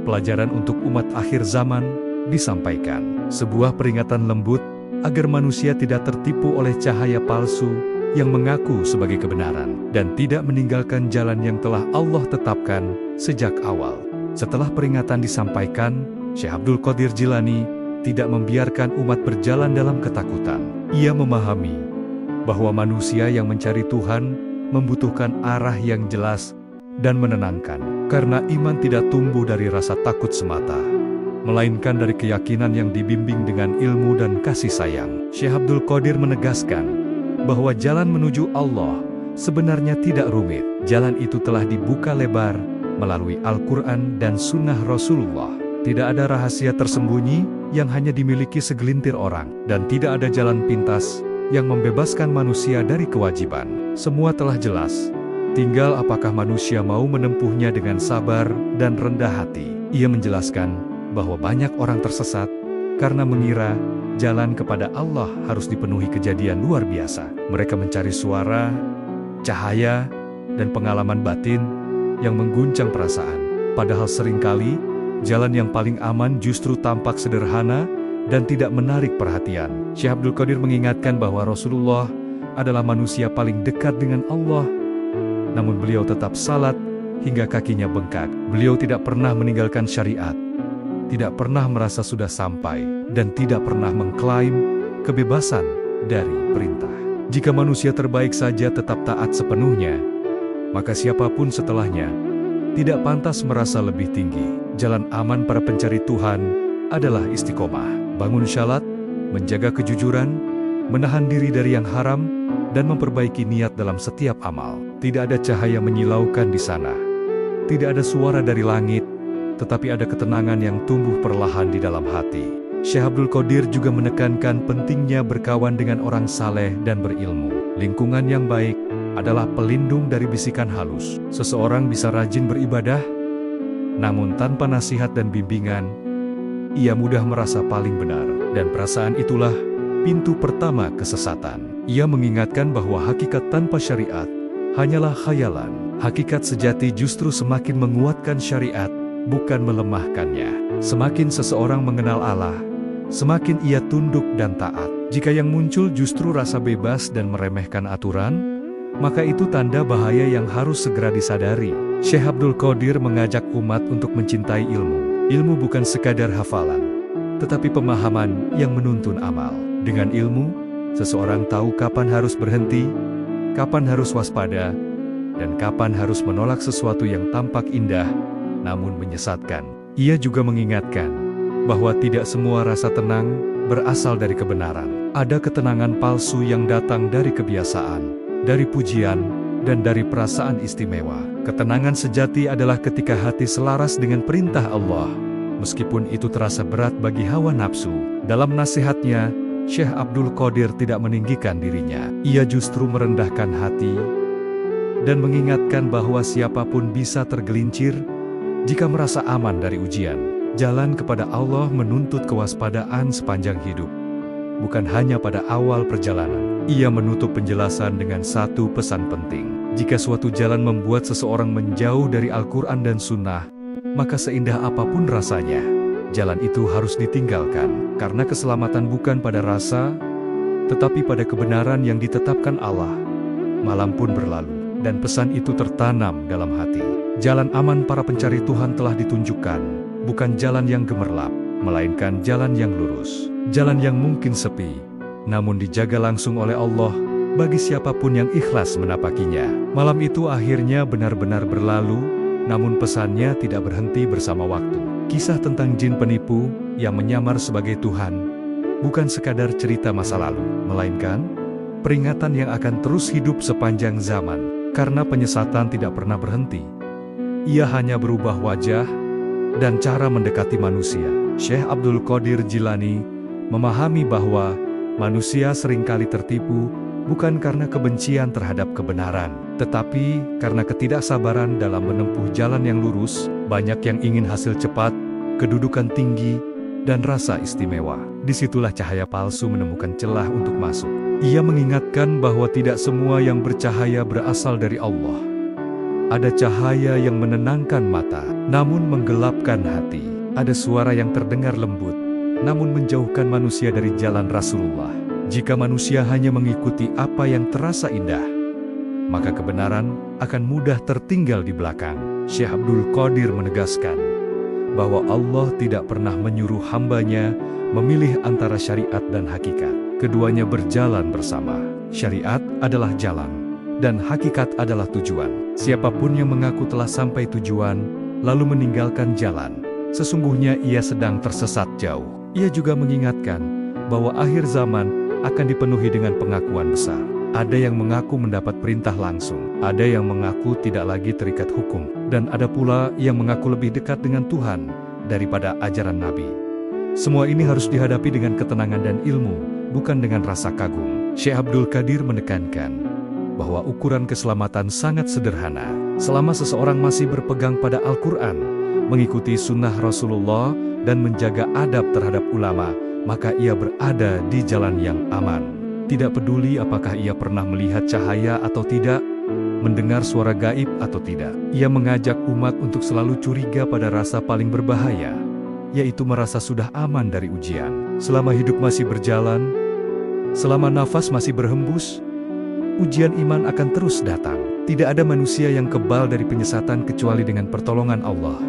S1: pelajaran untuk umat akhir zaman disampaikan. Sebuah peringatan lembut, agar manusia tidak tertipu oleh cahaya palsu yang mengaku sebagai kebenaran, dan tidak meninggalkan jalan yang telah Allah tetapkan sejak awal. Setelah peringatan disampaikan, Syekh Abdul Qadir Jilani tidak membiarkan umat berjalan dalam ketakutan. Ia memahami bahwa manusia yang mencari Tuhan membutuhkan arah yang jelas dan menenangkan. Karena iman tidak tumbuh dari rasa takut semata, melainkan dari keyakinan yang dibimbing dengan ilmu dan kasih sayang. Syekh Abdul Qadir menegaskan bahwa jalan menuju Allah sebenarnya tidak rumit. Jalan itu telah dibuka lebar melalui Al-Quran dan Sunnah Rasulullah. Tidak ada rahasia tersembunyi yang hanya dimiliki segelintir orang, dan tidak ada jalan pintas yang membebaskan manusia dari kewajiban. Semua telah jelas, tinggal apakah manusia mau menempuhnya dengan sabar dan rendah hati. Ia menjelaskan bahwa banyak orang tersesat karena mengira jalan kepada Allah harus dipenuhi kejadian luar biasa. Mereka mencari suara, cahaya, dan pengalaman batin yang mengguncang perasaan. Padahal seringkali jalan yang paling aman justru tampak sederhana dan tidak menarik perhatian. Syekh Abdul Qadir mengingatkan bahwa Rasulullah adalah manusia paling dekat dengan Allah, namun beliau tetap salat hingga kakinya bengkak. Beliau tidak pernah meninggalkan syariat, tidak pernah merasa sudah sampai, dan tidak pernah mengklaim kebebasan dari perintah. Jika manusia terbaik saja tetap taat sepenuhnya, maka siapapun setelahnya tidak pantas merasa lebih tinggi. Jalan aman para pencari Tuhan adalah istiqomah, bangun syalat, menjaga kejujuran, menahan diri dari yang haram, dan memperbaiki niat dalam setiap amal. Tidak ada cahaya menyilaukan di sana, tidak ada suara dari langit, tetapi ada ketenangan yang tumbuh perlahan di dalam hati. Syekh Abdul Qadir juga menekankan pentingnya berkawan dengan orang saleh dan berilmu. Lingkungan yang baik adalah pelindung dari bisikan halus. Seseorang bisa rajin beribadah, namun tanpa nasihat dan bimbingan, ia mudah merasa paling benar. Dan perasaan itulah pintu pertama kesesatan. Ia mengingatkan bahwa hakikat tanpa syariat hanyalah khayalan. Hakikat sejati justru semakin menguatkan syariat, bukan melemahkannya. Semakin seseorang mengenal Allah, semakin ia tunduk dan taat. Jika yang muncul justru rasa bebas dan meremehkan aturan, maka itu tanda bahaya yang harus segera disadari. Syekh Abdul Qadir mengajak umat untuk mencintai ilmu. Ilmu bukan sekadar hafalan, tetapi pemahaman yang menuntun amal. Dengan ilmu, seseorang tahu kapan harus berhenti, kapan harus waspada, dan kapan harus menolak sesuatu yang tampak indah, namun menyesatkan. Ia juga mengingatkan bahwa tidak semua rasa tenang berasal dari kebenaran. Ada ketenangan palsu yang datang dari kebiasaan, dari pujian, dan dari perasaan istimewa. Ketenangan sejati adalah ketika hati selaras dengan perintah Allah, meskipun itu terasa berat bagi hawa nafsu. Dalam nasihatnya, Syekh Abdul Qadir tidak meninggikan dirinya. Ia justru merendahkan hati, dan mengingatkan bahwa siapapun bisa tergelincir jika merasa aman dari ujian. Jalan kepada Allah menuntut kewaspadaan sepanjang hidup, bukan hanya pada awal perjalanan. Ia menutup penjelasan dengan satu pesan penting. Jika suatu jalan membuat seseorang menjauh dari Al-Quran dan Sunnah, maka seindah apapun rasanya, jalan itu harus ditinggalkan. Karena keselamatan bukan pada rasa, tetapi pada kebenaran yang ditetapkan Allah. Malam pun berlalu, dan pesan itu tertanam dalam hati. Jalan aman para pencari Tuhan telah ditunjukkan, bukan jalan yang gemerlap, melainkan jalan yang lurus. Jalan yang mungkin sepi, namun dijaga langsung oleh Allah bagi siapapun yang ikhlas menapakinya. Malam itu akhirnya benar-benar berlalu, namun pesannya tidak berhenti bersama waktu. Kisah tentang jin penipu yang menyamar sebagai Tuhan bukan sekadar cerita masa lalu, melainkan peringatan yang akan terus hidup sepanjang zaman. Karena penyesatan tidak pernah berhenti, ia hanya berubah wajah dan cara mendekati manusia. Syekh Abdul Qadir Jilani memahami bahwa manusia seringkali tertipu bukan karena kebencian terhadap kebenaran, tetapi karena ketidaksabaran dalam menempuh jalan yang lurus. Banyak yang ingin hasil cepat, kedudukan tinggi, dan rasa istimewa. Disitulah cahaya palsu menemukan celah untuk masuk. Ia mengingatkan bahwa tidak semua yang bercahaya berasal dari Allah. Ada cahaya yang menenangkan mata, namun menggelapkan hati. Ada suara yang terdengar lembut, namun menjauhkan manusia dari jalan Rasulullah. Jika manusia hanya mengikuti apa yang terasa indah, maka kebenaran akan mudah tertinggal di belakang. Syekh Abdul Qadir menegaskan bahwa Allah tidak pernah menyuruh hambanya memilih antara syariat dan hakikat. Keduanya berjalan bersama. Syariat adalah jalan, dan hakikat adalah tujuan. Siapapun yang mengaku telah sampai tujuan, lalu meninggalkan jalan, sesungguhnya ia sedang tersesat jauh. Ia juga mengingatkan bahwa akhir zaman akan dipenuhi dengan pengakuan besar. Ada yang mengaku mendapat perintah langsung, ada yang mengaku tidak lagi terikat hukum, dan ada pula yang mengaku lebih dekat dengan Tuhan daripada ajaran Nabi. Semua ini harus dihadapi dengan ketenangan dan ilmu, bukan dengan rasa kagum. Syekh Abdul Qadir menekankan bahwa ukuran keselamatan sangat sederhana. Selama seseorang masih berpegang pada Al-Quran, mengikuti sunnah Rasulullah, dan menjaga adab terhadap ulama, maka ia berada di jalan yang aman. Tidak peduli apakah ia pernah melihat cahaya atau tidak, mendengar suara gaib atau tidak. Ia mengajak umat untuk selalu curiga pada rasa paling berbahaya, yaitu merasa sudah aman dari ujian. Selama hidup masih berjalan, selama nafas masih berhembus, ujian iman akan terus datang. Tidak ada manusia yang kebal dari penyesatan kecuali dengan pertolongan Allah.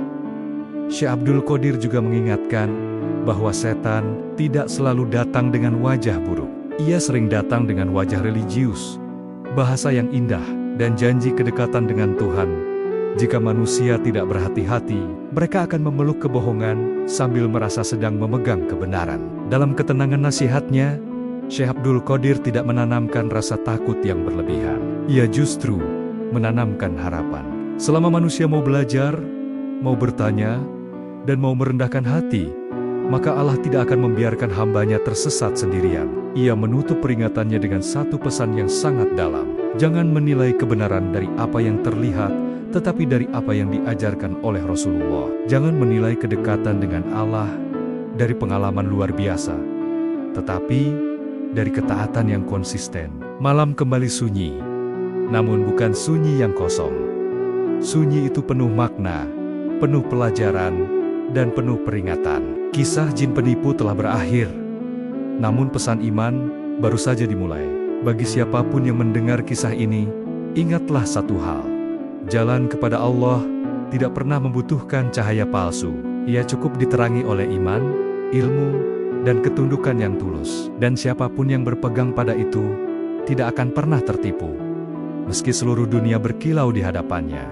S1: Syekh Abdul Qadir juga mengingatkan bahwa setan tidak selalu datang dengan wajah buruk. Ia sering datang dengan wajah religius, bahasa yang indah, dan janji kedekatan dengan Tuhan. Jika manusia tidak berhati-hati, mereka akan memeluk kebohongan sambil merasa sedang memegang kebenaran. Dalam ketenangan nasihatnya, Syekh Abdul Qadir tidak menanamkan rasa takut yang berlebihan. Ia justru menanamkan harapan. Selama manusia mau belajar, mau bertanya, dan mau merendahkan hati, maka Allah tidak akan membiarkan hambanya tersesat sendirian. Ia menutup peringatannya dengan satu pesan yang sangat dalam. Jangan menilai kebenaran dari apa yang terlihat, tetapi dari apa yang diajarkan oleh Rasulullah. Jangan menilai kedekatan dengan Allah dari pengalaman luar biasa, tetapi dari ketaatan yang konsisten. Malam kembali sunyi, namun bukan sunyi yang kosong. Sunyi itu penuh makna, penuh pelajaran, dan penuh peringatan. Kisah jin penipu telah berakhir, namun pesan iman baru saja dimulai. Bagi siapapun yang mendengar kisah ini, ingatlah satu hal. Jalan kepada Allah tidak pernah membutuhkan cahaya palsu. Ia cukup diterangi oleh iman, ilmu, dan ketundukan yang tulus. Dan siapapun yang berpegang pada itu, tidak akan pernah tertipu, meski seluruh dunia berkilau di hadapannya.